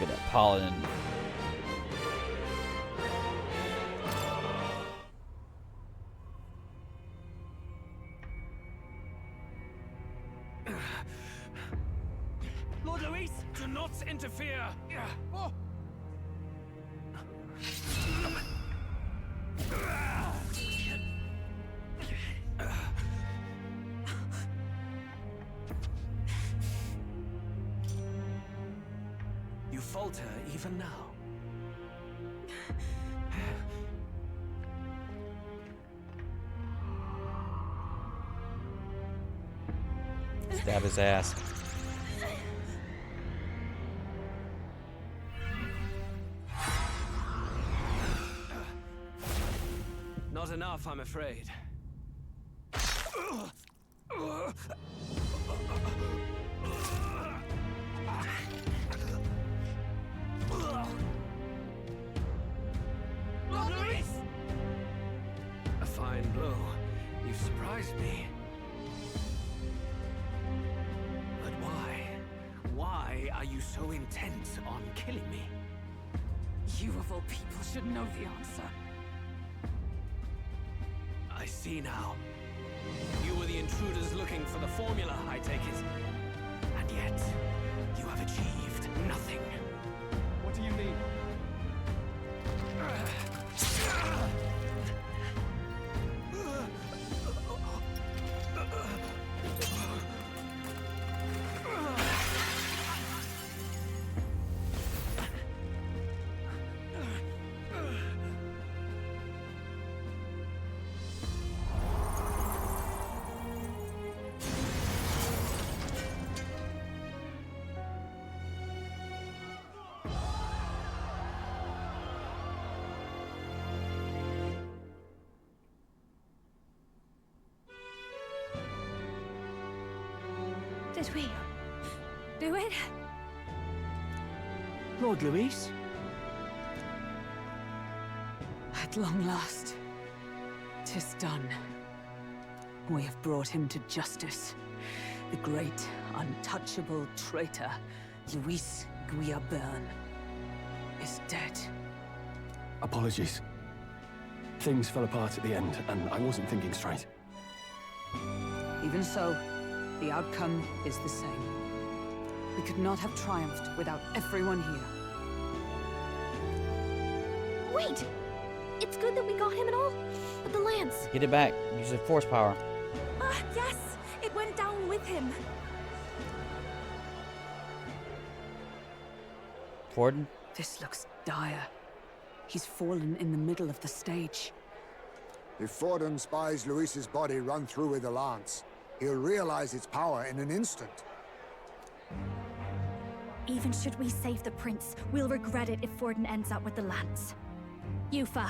at that pollen. Lord Luis, do not interfere. Oh. You falter even now. Stab his ass. Not enough, I'm afraid. Lord Luis! A fine blow. You've surprised me. But why? Why are you so intent on killing me? You of all people should know the answer. I see now. You were the intruders looking for the formula, I take it. And yet, you have achieved nothing. What do you mean? Did we do it? Lord Luis? At long last, 'tis done. We have brought him to justice. The great, untouchable traitor, Luis Guillaburn, is dead. Apologies. Things fell apart at the end, and I wasn't thinking straight. Even so, the outcome is the same. We could not have triumphed without everyone here. Wait! It's good that we got him and all, but the lance. Get it back. Use the force power. Ah, yes! It went down with him. Forden? This looks dire. He's fallen in the middle of the stage. If Forden spies Luis's body run through with a lance, he'll realize its power in an instant. Even should we save the prince, we'll regret it if Forden ends up with the lance. Yufa,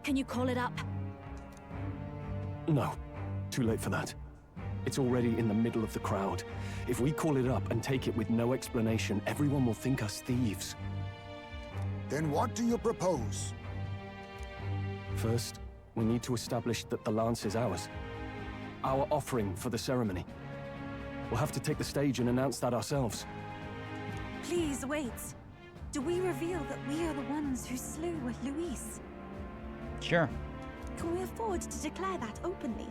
can you call it up? No. Too late for that. It's already in the middle of the crowd. If we call it up and take it with no explanation, everyone will think us thieves. Then what do you propose? First, we need to establish that the lance is ours. Our offering for the ceremony. We'll have to take the stage and announce that ourselves. Please wait. Do we reveal that we are the ones who slew Luis? Sure. Can we afford to declare that openly?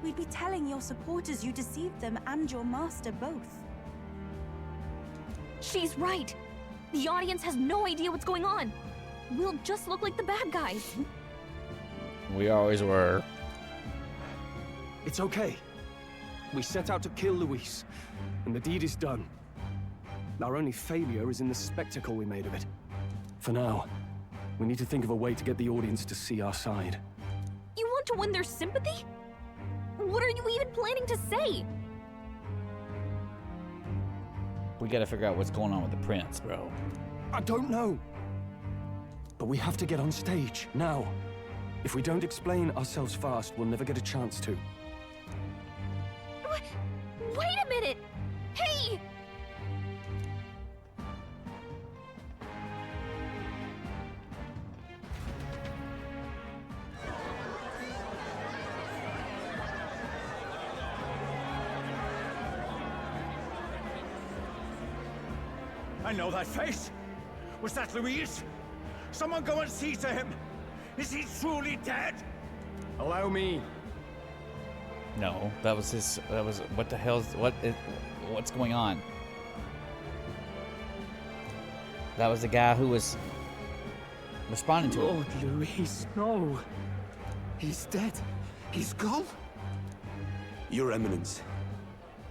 We'd be telling your supporters you deceived them and your master both. She's right. The audience has no idea what's going on. We'll just look like the bad guys. We always were. It's okay. We set out to kill Luis, and the deed is done. Our only failure is in the spectacle we made of it. For now, we need to think of a way to get the audience to see our side. You want to win their sympathy? What are you even planning to say? We gotta figure out what's going on with the prince, bro. I don't know. But we have to get on stage, now. If we don't explain ourselves fast, we'll never get a chance to. Wait a minute! Hey! I know that face. Was that Luis? Someone go and see to him. Is he truly dead? Allow me. No, that was his. That was what the hell's what's going on? That was the guy who was responding to Lord Luis, no. He's dead. He's gone. Your Eminence,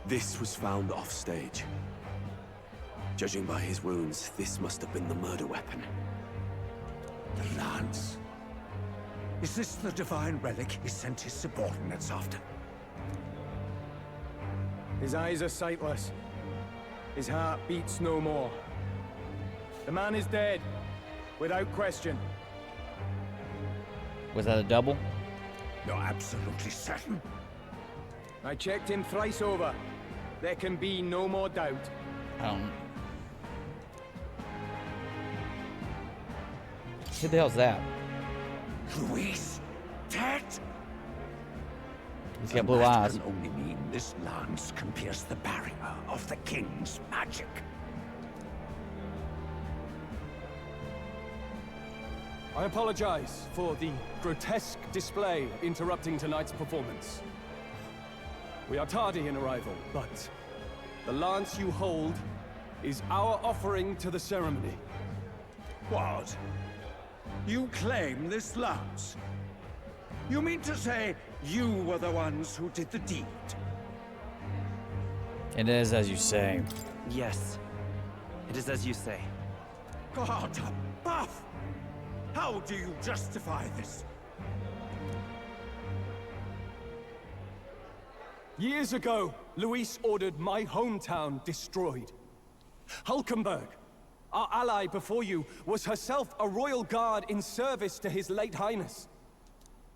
this was found off stage. Judging by his wounds, this must have been the murder weapon. The lance. Is this the divine relic he sent his subordinates after? His eyes are sightless. His heart beats no more. The man is dead, without question. Was that a double? You're absolutely certain? I checked him thrice over. There can be no more doubt. I don't. Who the hell's that? Luis, dead? He's got blue eyes. That can only mean this lance can pierce the barrier of the king's magic. I apologize for the grotesque display interrupting tonight's performance. We are tardy in arrival, but the lance you hold is our offering to the ceremony. What? You claim this lance? You mean to say you were the ones who did the deed? It is as you say. Yes, it is as you say. God above! How do you justify this? Years ago, Luis ordered my hometown destroyed. Hulkenberg, our ally before you, was herself a royal guard in service to his late highness.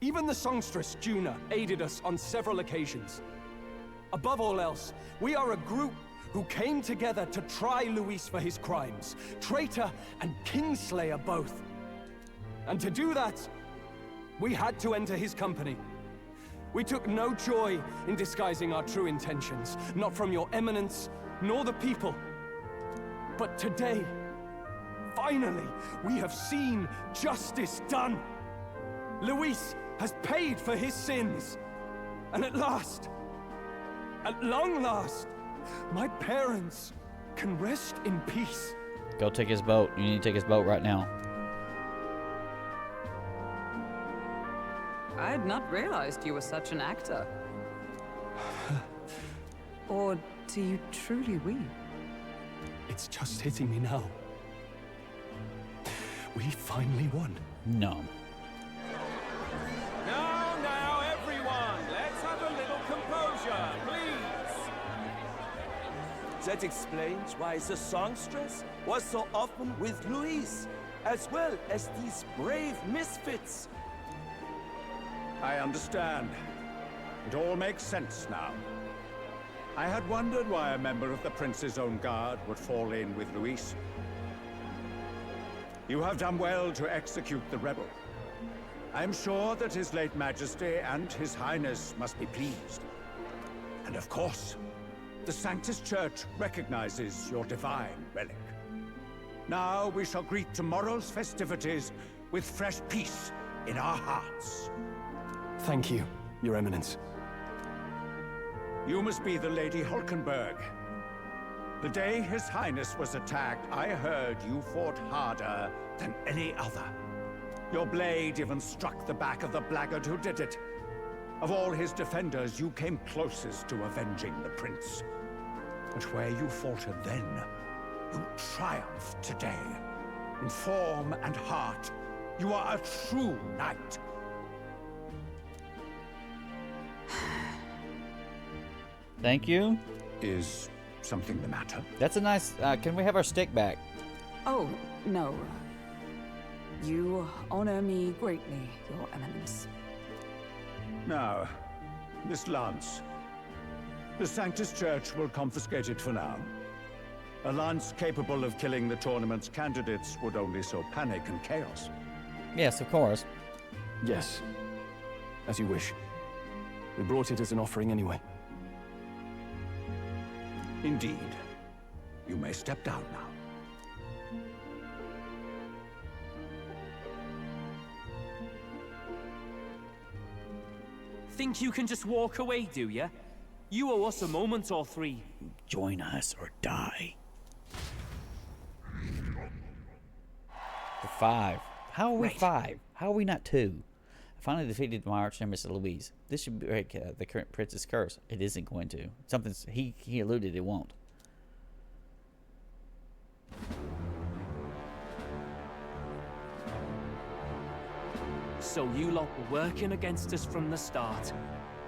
Even the songstress, Juna, aided us on several occasions. Above all else, we are a group who came together to try Luis for his crimes, traitor and kingslayer both. And to do that, we had to enter his company. We took no joy in disguising our true intentions, not from your eminence, nor the people. But today, finally, we have seen justice done. Luis has paid for his sins. And at last, at long last, my parents can rest in peace. Go take his boat. You need to take his boat right now. I had not realized you were such an actor. Or do you truly weep? It's just hitting me now. We finally won. No. Now, everyone, let's have a little composure, please. That explains why the songstress was so often with Luis, as well as these brave misfits. I understand. It all makes sense now. I had wondered why a member of the Prince's own guard would fall in with Luis. You have done well to execute the rebel. I am sure that His late Majesty and His Highness must be pleased. And of course, the Sanctus Church recognizes your divine relic. Now we shall greet tomorrow's festivities with fresh peace in our hearts. Thank you, Your Eminence. You must be the Lady Hulkenberg. The day His Highness was attacked, I heard you fought harder than any other. Your blade even struck the back of the blackguard who did it. Of all his defenders, you came closest to avenging the prince. But where you faltered then, You triumph today. In form and heart, you are a true knight. Thank you. Is something the matter? That's a nice. Can we have our stick back? Oh, no. You honor me greatly, Your Eminence. Now, this lance. The Sanctus Church will confiscate it for now. A lance capable of killing the tournament's candidates would only sow panic and chaos. Yes, of course. Yes. As you wish. We brought it as an offering anyway. Indeed. You may step down now. Think you can just walk away, do ya? You owe us a moment or three. Join us or die. For 5. How are we 5? How are we not 2? I finally defeated my arch nemesis Louise. This should break the current prince's curse. It isn't going to. Something's he alluded it won't. So you lot were working against us from the start.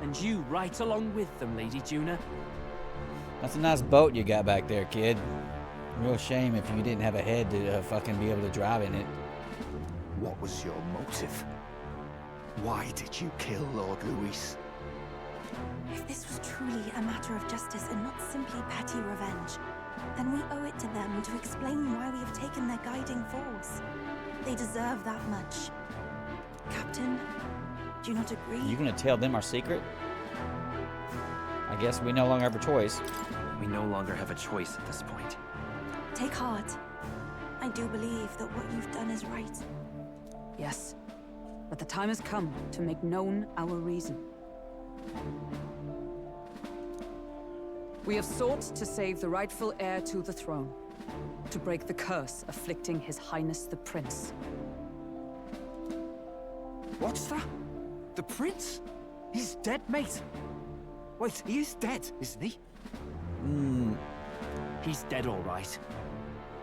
And you right along with them, Lady Juna. That's a nice boat you got back there, kid. Real shame if you didn't have a head to fucking be able to drive in it. What was your motive? Why did you kill Lord Luis? If this was truly a matter of justice and not simply petty revenge, then we owe it to them to explain why we have taken their guiding force. They deserve that much. Captain, do you not agree? You gonna tell them our secret? I guess we no longer have a choice. We no longer have a choice at this point. Take heart. I do believe that what you've done is right. Yes, but the time has come to make known our reason. We have sought to save the rightful heir to the throne, to break the curse afflicting His Highness the Prince. What's that? The prince? He's dead, mate. Wait, he is dead, isn't he? He's dead, all right.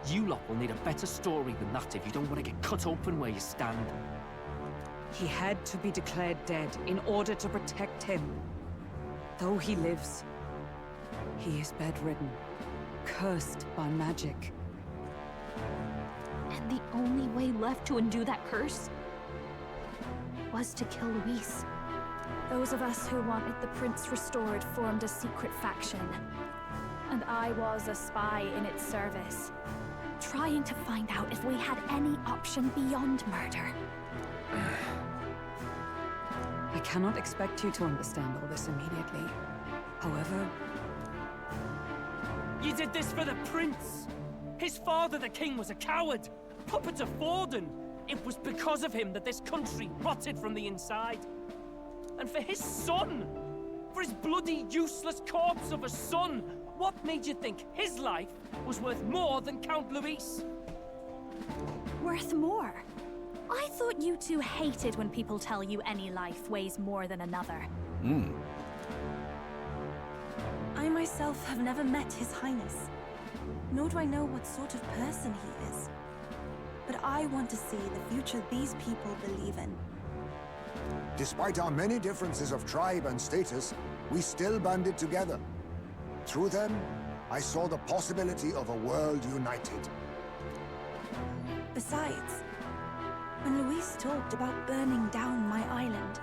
You lot will need a better story than that if you don't want to get cut open where you stand. He had to be declared dead in order to protect him. Though he lives, he is bedridden, cursed by magic. And the only way left to undo that curse was to kill Luis. Those of us who wanted the prince restored formed a secret faction. And I was a spy in its service, trying to find out if we had any option beyond murder. I cannot expect you to understand all this immediately. However... You did this for the prince! His father, the king, was a coward! Puppet of Forden! It was because of him that this country rotted from the inside. And for his son! For his bloody, useless corpse of a son! What made you think his life was worth more than Count Luis? Worth more? I thought you two hated when people tell you any life weighs more than another. I myself have never met His Highness, nor do I know what sort of person he is. But I want to see the future these people believe in. Despite our many differences of tribe and status, we still banded together. Through them, I saw the possibility of a world united. Besides, when Luis talked about burning down my island,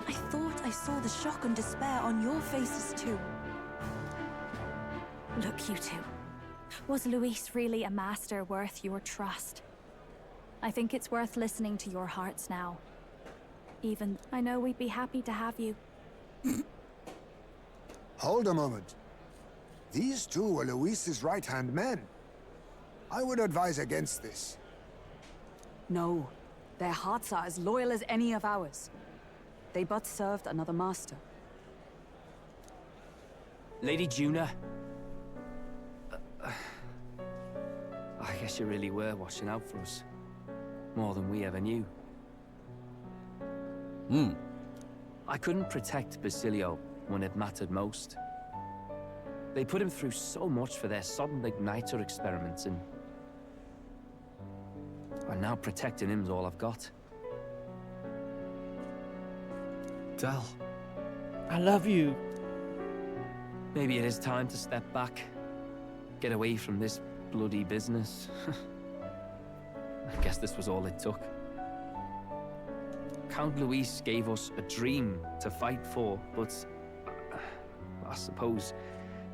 I thought I saw the shock and despair on your faces too. Look, you two. Was Luis really a master worth your trust? I think it's worth listening to your hearts now. Even, I know we'd be happy to have you. Hold a moment. These two were Luis's right-hand men. I would advise against this. No, their hearts are as loyal as any of ours. They but served another master. Lady Juna. I guess you really were watching out for us. More than we ever knew. I couldn't protect Basilio when it mattered most. They put him through so much for their sodden igniter experiments, and now protecting him's all I've got. Del. I love you. Maybe it is time to step back. Get away from this bloody business. I guess this was all it took. Count Luis gave us a dream to fight for, but I suppose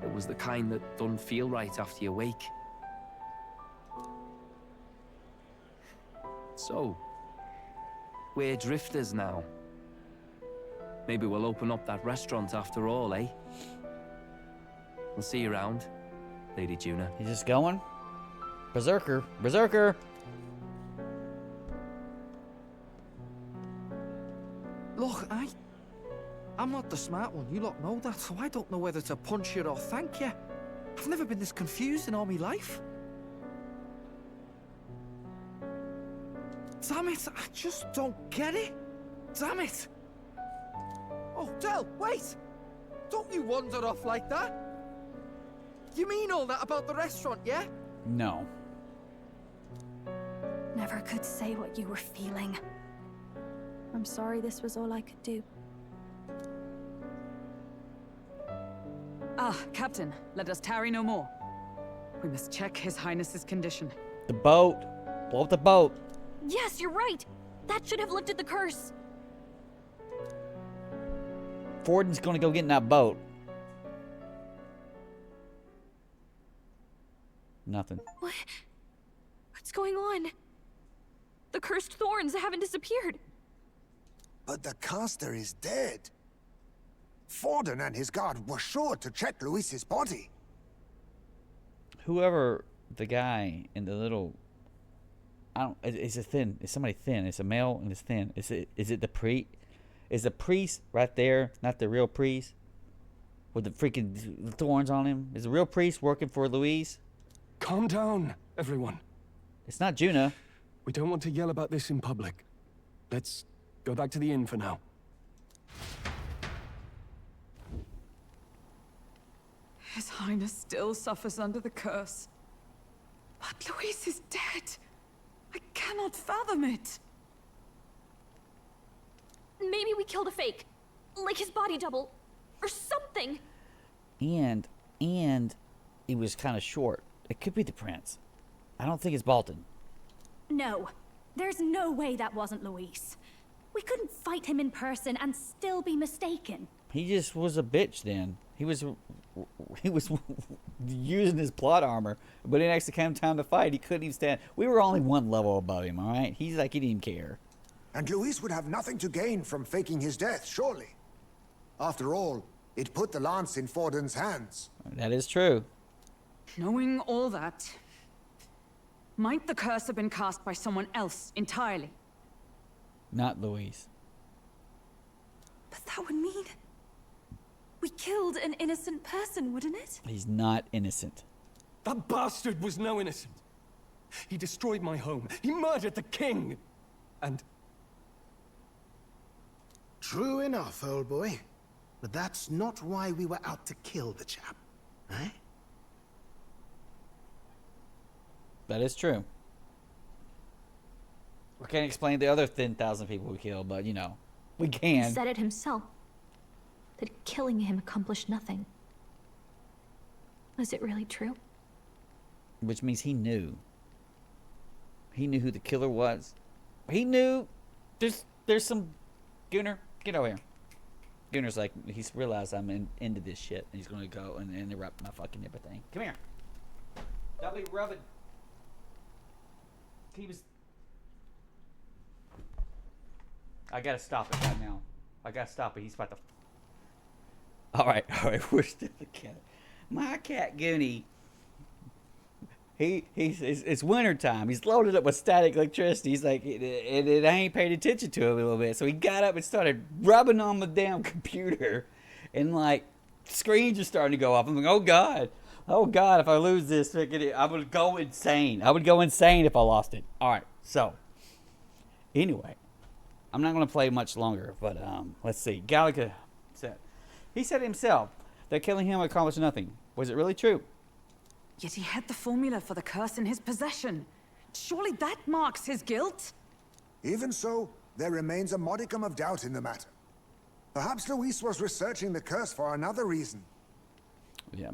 it was the kind that don't feel right after you wake. So, we're drifters now. Maybe we'll open up that restaurant after all, eh? We'll see you around, Lady Juna. He's just going? Berserker. Berserker! Look, I'm not the smart one, you lot know that, so I don't know whether to punch you or thank you. I've never been this confused in all my life. Damn it, I just don't get it. Damn it. Oh, Del, wait! Don't you wander off like that? You mean all that about the restaurant, yeah? No. Never could say what you were feeling. I'm sorry this was all I could do. Ah, Captain, let us tarry no more. We must check His Highness's condition. The boat. Blow up the boat. Yes, you're right. That should have lifted the curse. Forden's gonna go get in that boat. Nothing. What's going on? The cursed thorns haven't disappeared. But the caster is dead. Forden and his guard were sure to check Luis's body. Whoever the guy in the little... It's somebody thin. It's a male and it's thin. Is it the priest? Is the priest right there not the real priest? With the freaking thorns on him? Is the real priest working for Luis? Calm down, everyone. It's not Juna. We don't want to yell about this in public. Let's go back to the inn for now. His Highness still suffers under the curse. But Luis is dead. I cannot fathom it. Maybe we killed a fake. Like his body double. Or something. And he was kind of short. It could be the prince. I don't think it's Balton. No. There's no way that wasn't Luis. We couldn't fight him in person and still be mistaken. He just was a bitch then. He was using his plot armor, but it actually came time to fight. He couldn't even stand. We were only one level above him, all right? He's like, he didn't even care. And Luis would have nothing to gain from faking his death, surely. After all, it put the lance in Forden's hands. That is true. Knowing all that, might the curse have been cast by someone else entirely? Not Luis. But that would mean... we killed an innocent person, wouldn't it? He's not innocent. That bastard was no innocent. He destroyed my home. He murdered the king. And... True enough, old boy. But that's not why we were out to kill the chap, eh? That is true. We can't explain the other 10,000 people we killed, but, you know, we can. He said it himself. That killing him accomplished nothing. Was it really true? Which means he knew. He knew who the killer was. He knew there's some... Gunnar, get over here. Gunnar's like, he's realized I'm into this shit. And he's going to go and interrupt my fucking everything. Come here. Don't be rubbing. He was... I gotta stop it right now. I gotta stop it. He's about to... Alright, we're still the cat. My cat Goonie, it's winter time. He's loaded up with static electricity. He's like, I ain't paid attention to him a little bit. So he got up and started rubbing on the damn computer. And like, screens are starting to go off. I'm like, oh God, if I lose this, I would go insane. I would go insane if I lost it. Alright, so, anyway, I'm not going to play much longer, but let's see. Gallica said, he said himself that killing him accomplished nothing. Was it really true? Yet he had the formula for the curse in his possession. Surely that marks his guilt? Even so, there remains a modicum of doubt in the matter. Perhaps Luis was researching the curse for another reason. Yeah,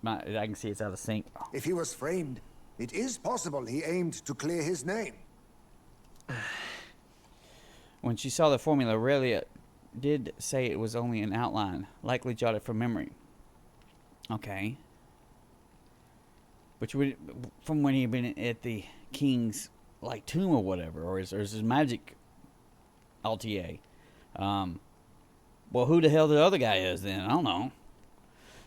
I can see it's out of sync. If he was framed, it is possible he aimed to clear his name. When she saw the formula, Aurelia did say it was only an outline, likely jotted from memory. Okay. Which would, from when he'd been at the king's like tomb or whatever, or his magic LTA. Well, who the hell the other guy is then? I don't know.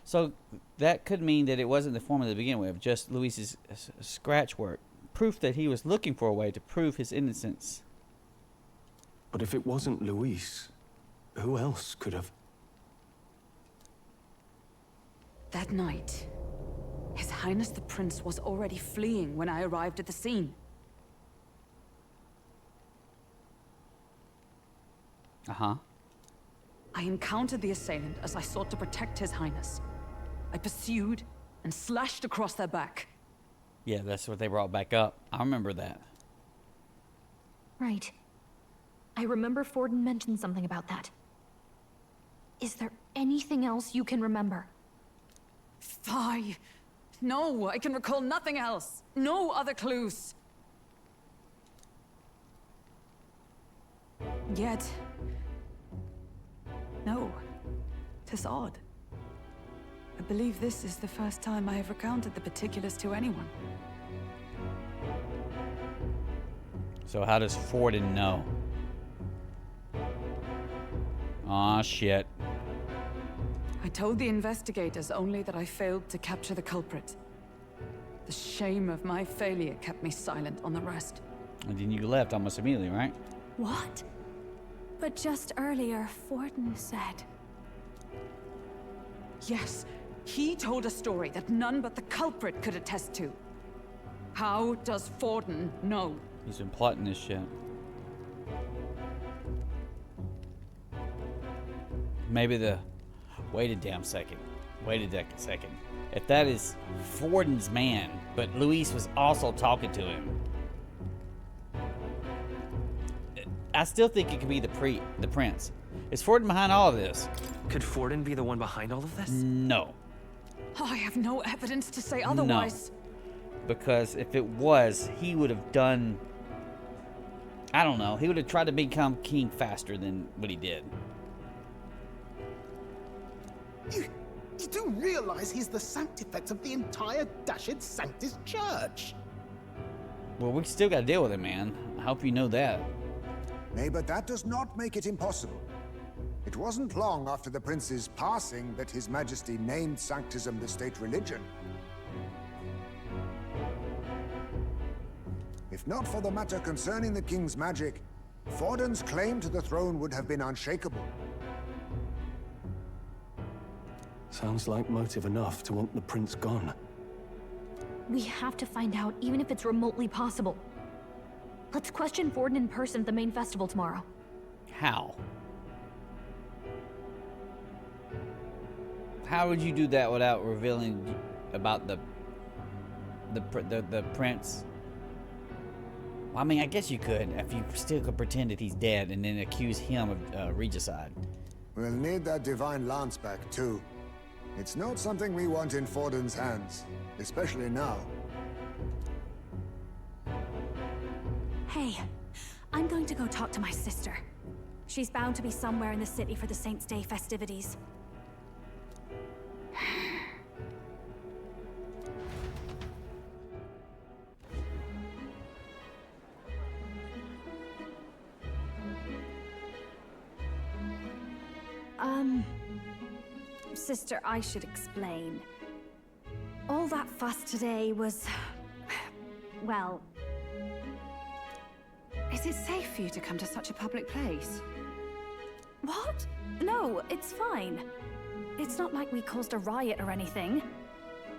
So that could mean that it wasn't the formula to begin with, just Luis's scratch work. Proof that he was looking for a way to prove his innocence. But if it wasn't Luis, who else could have? That night, His Highness the Prince was already fleeing when I arrived at the scene. Uh-huh. I encountered the assailant as I sought to protect His Highness. I pursued and slashed across their back. Yeah, that's what they brought back up. I remember that. Right. I remember Forden mentioned something about that. Is there anything else you can remember? Fie! No, I can recall nothing else. No other clues. Yet... no. 'Tis odd. I believe this is the first time I have recounted the particulars to anyone. So how does Forden know? Aw, shit. I told the investigators only that I failed to capture the culprit. The shame of my failure kept me silent on the rest. And then you left almost immediately, right? What? But just earlier, Forden said... Yes, he told a story that none but the culprit could attest to. How does Forden know? He's been plotting this shit. Maybe the... Wait a damn second. Wait a second. If that is Forden's man, but Luis was also talking to him, I still think it could be the prince. Is Forden behind all of this? Could Forden be the one behind all of this? No. Oh, I have no evidence to say otherwise. No. Because if it was, he would have done... I don't know. He would have tried to become king faster than what he did. You do realize he's the sanctifex of the entire dashed Sanctus Church? Well, we still got to deal with it, man. I hope you know that. Nay, but that does not make it impossible. It wasn't long after the prince's passing that His Majesty named Sanctism the state religion. If not for the matter concerning the king's magic, Forden's claim to the throne would have been unshakable. Sounds like motive enough to want the prince gone. We have to find out, even if it's remotely possible. Let's question Forden in person at the main festival tomorrow. How? How would you do that without revealing about the prince? Well, I mean, I guess you could, if you still could pretend that he's dead and then accuse him of regicide. We'll need that divine lance back, too. It's not something we want in Forden's hands, especially now. Hey, I'm going to go talk to my sister. She's bound to be somewhere in the city for the Saints' Day festivities. Sister, I should explain. All that fuss today was... well... Is it safe for you to come to such a public place? What? No, it's fine. It's not like we caused a riot or anything.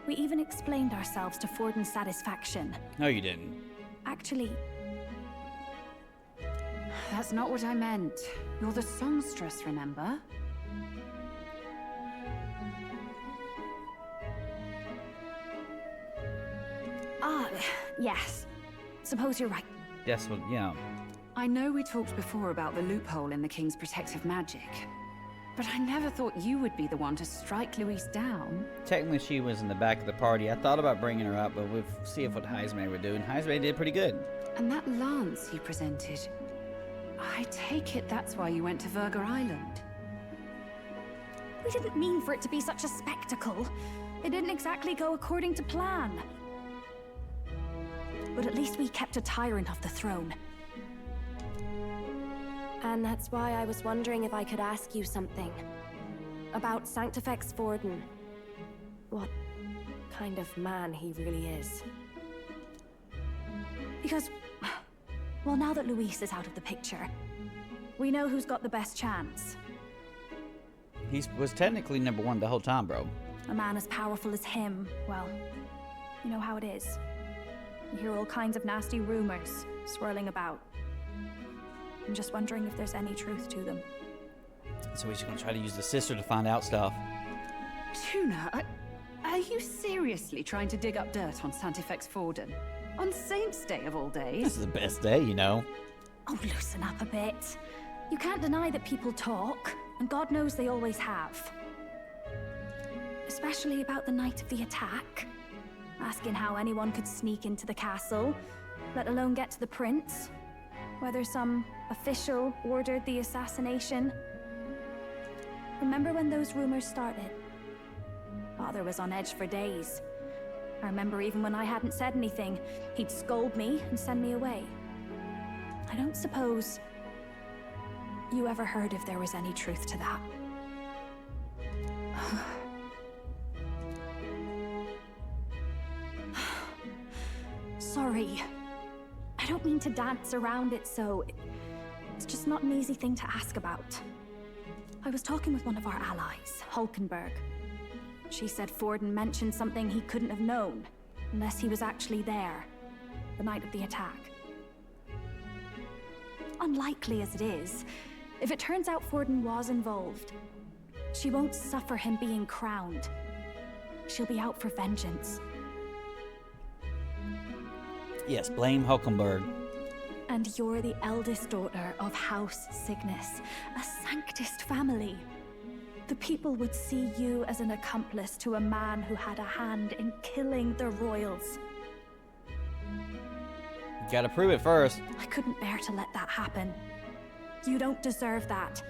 We even explained ourselves to Forden's satisfaction. No, you didn't. Actually... That's not what I meant. You're the songstress, remember? Yes. Suppose you're right. Yes, well, you know. I know we talked before about the loophole in the King's protective magic, but I never thought you would be the one to strike Louise down. Technically, she was in the back of the party. I thought about bringing her up, but we'll see if what Heisman would do, and Heisman did pretty good. And that lance you presented, I take it that's why you went to Verger Island. We didn't mean for it to be such a spectacle. It didn't exactly go according to plan. But at least we kept a tyrant off the throne. And that's why I was wondering if I could ask you something. About Sanctifex Vorden. What kind of man he really is. Because, well, now that Luis is out of the picture, we know who's got the best chance. He was technically #1 the whole time, bro. A man as powerful as him, well, you know how it is. You hear all kinds of nasty rumors swirling about. I'm just wondering if there's any truth to them. So he's gonna try to use the sister to find out stuff. Tuna, are you seriously trying to dig up dirt on Sanctifex Vorden? On Saint's Day of all days? This is the best day, you know. Oh, loosen up a bit. You can't deny that people talk, and God knows they always have. Especially about the night of the attack. Asking how anyone could sneak into the castle, let alone get to the prince. Whether some official ordered the assassination. Remember when those rumors started? Father was on edge for days. I remember even when I hadn't said anything, he'd scold me and send me away. I don't suppose you ever heard if there was any truth to that. Sorry. I don't mean to dance around it, so it's just not an easy thing to ask about. I was talking with one of our allies, Hulkenberg. She said Vorden mentioned something he couldn't have known, unless he was actually there, the night of the attack. Unlikely as it is, if it turns out Vorden was involved, she won't suffer him being crowned. She'll be out for vengeance. Yes, blame Hulkenberg. And you're the eldest daughter of House Cygnus, a Sanctist family. The people would see you as an accomplice to a man who had a hand in killing the royals. You gotta prove it first. I couldn't bear to let that happen. You don't deserve that.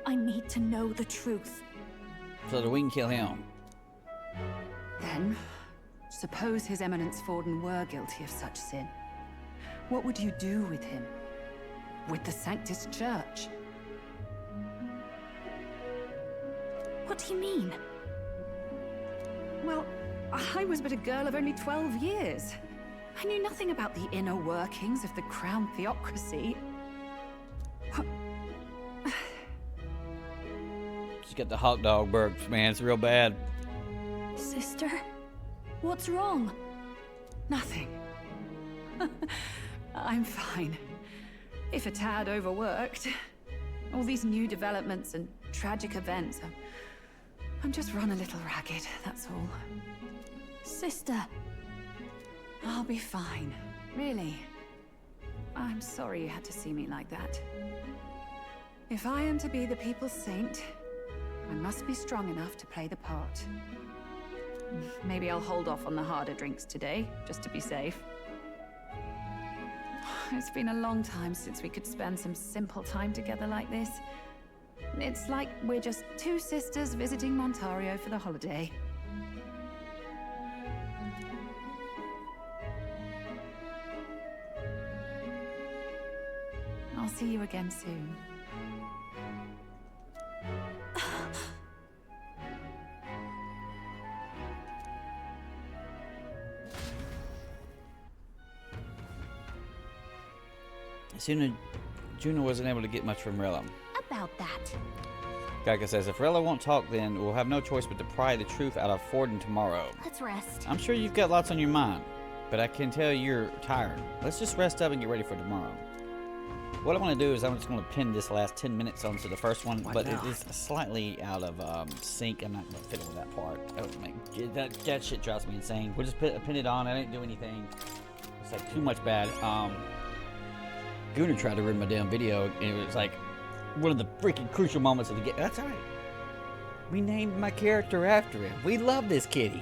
I need to know the truth. So that we can kill him. Then, suppose His Eminence Vorden were guilty of such sin. What would you do with him? With the Sanctus Church? What do you mean? Well, I was but a girl of only 12 years. I knew nothing about the inner workings of the crown theocracy. She's got the hot dog burps, man. It's real bad. Sister? What's wrong? Nothing. I'm fine. If a tad overworked. All these new developments and tragic events. I'm just run a little ragged, that's all. Sister. I'll be fine. Really. I'm sorry you had to see me like that. If I am to be the people's saint, I must be strong enough to play the part. Maybe I'll hold off on the harder drinks today, just to be safe. It's been a long time since we could spend some simple time together like this. It's like we're just two sisters visiting Montario for the holiday. I'll see you again soon. Juno wasn't able to get much from Rilla. About that. Gaika says, if Rilla won't talk, then we'll have no choice but to pry the truth out of Vorden tomorrow. Let's rest. I'm sure you've got lots on your mind, but I can tell you're tired. Let's just rest up and get ready for tomorrow. What I want to do is I'm just going to pin this last 10 minutes onto the first one, but it is slightly out of sync. I'm not going to fiddle with that part. That shit drives me insane. We'll just pin it on. I didn't do anything. It's like too much bad. Gunnar tried to ruin my damn video, and it was like one of the freaking crucial moments of the game. That's all right. We named my character after him. We love this kitty.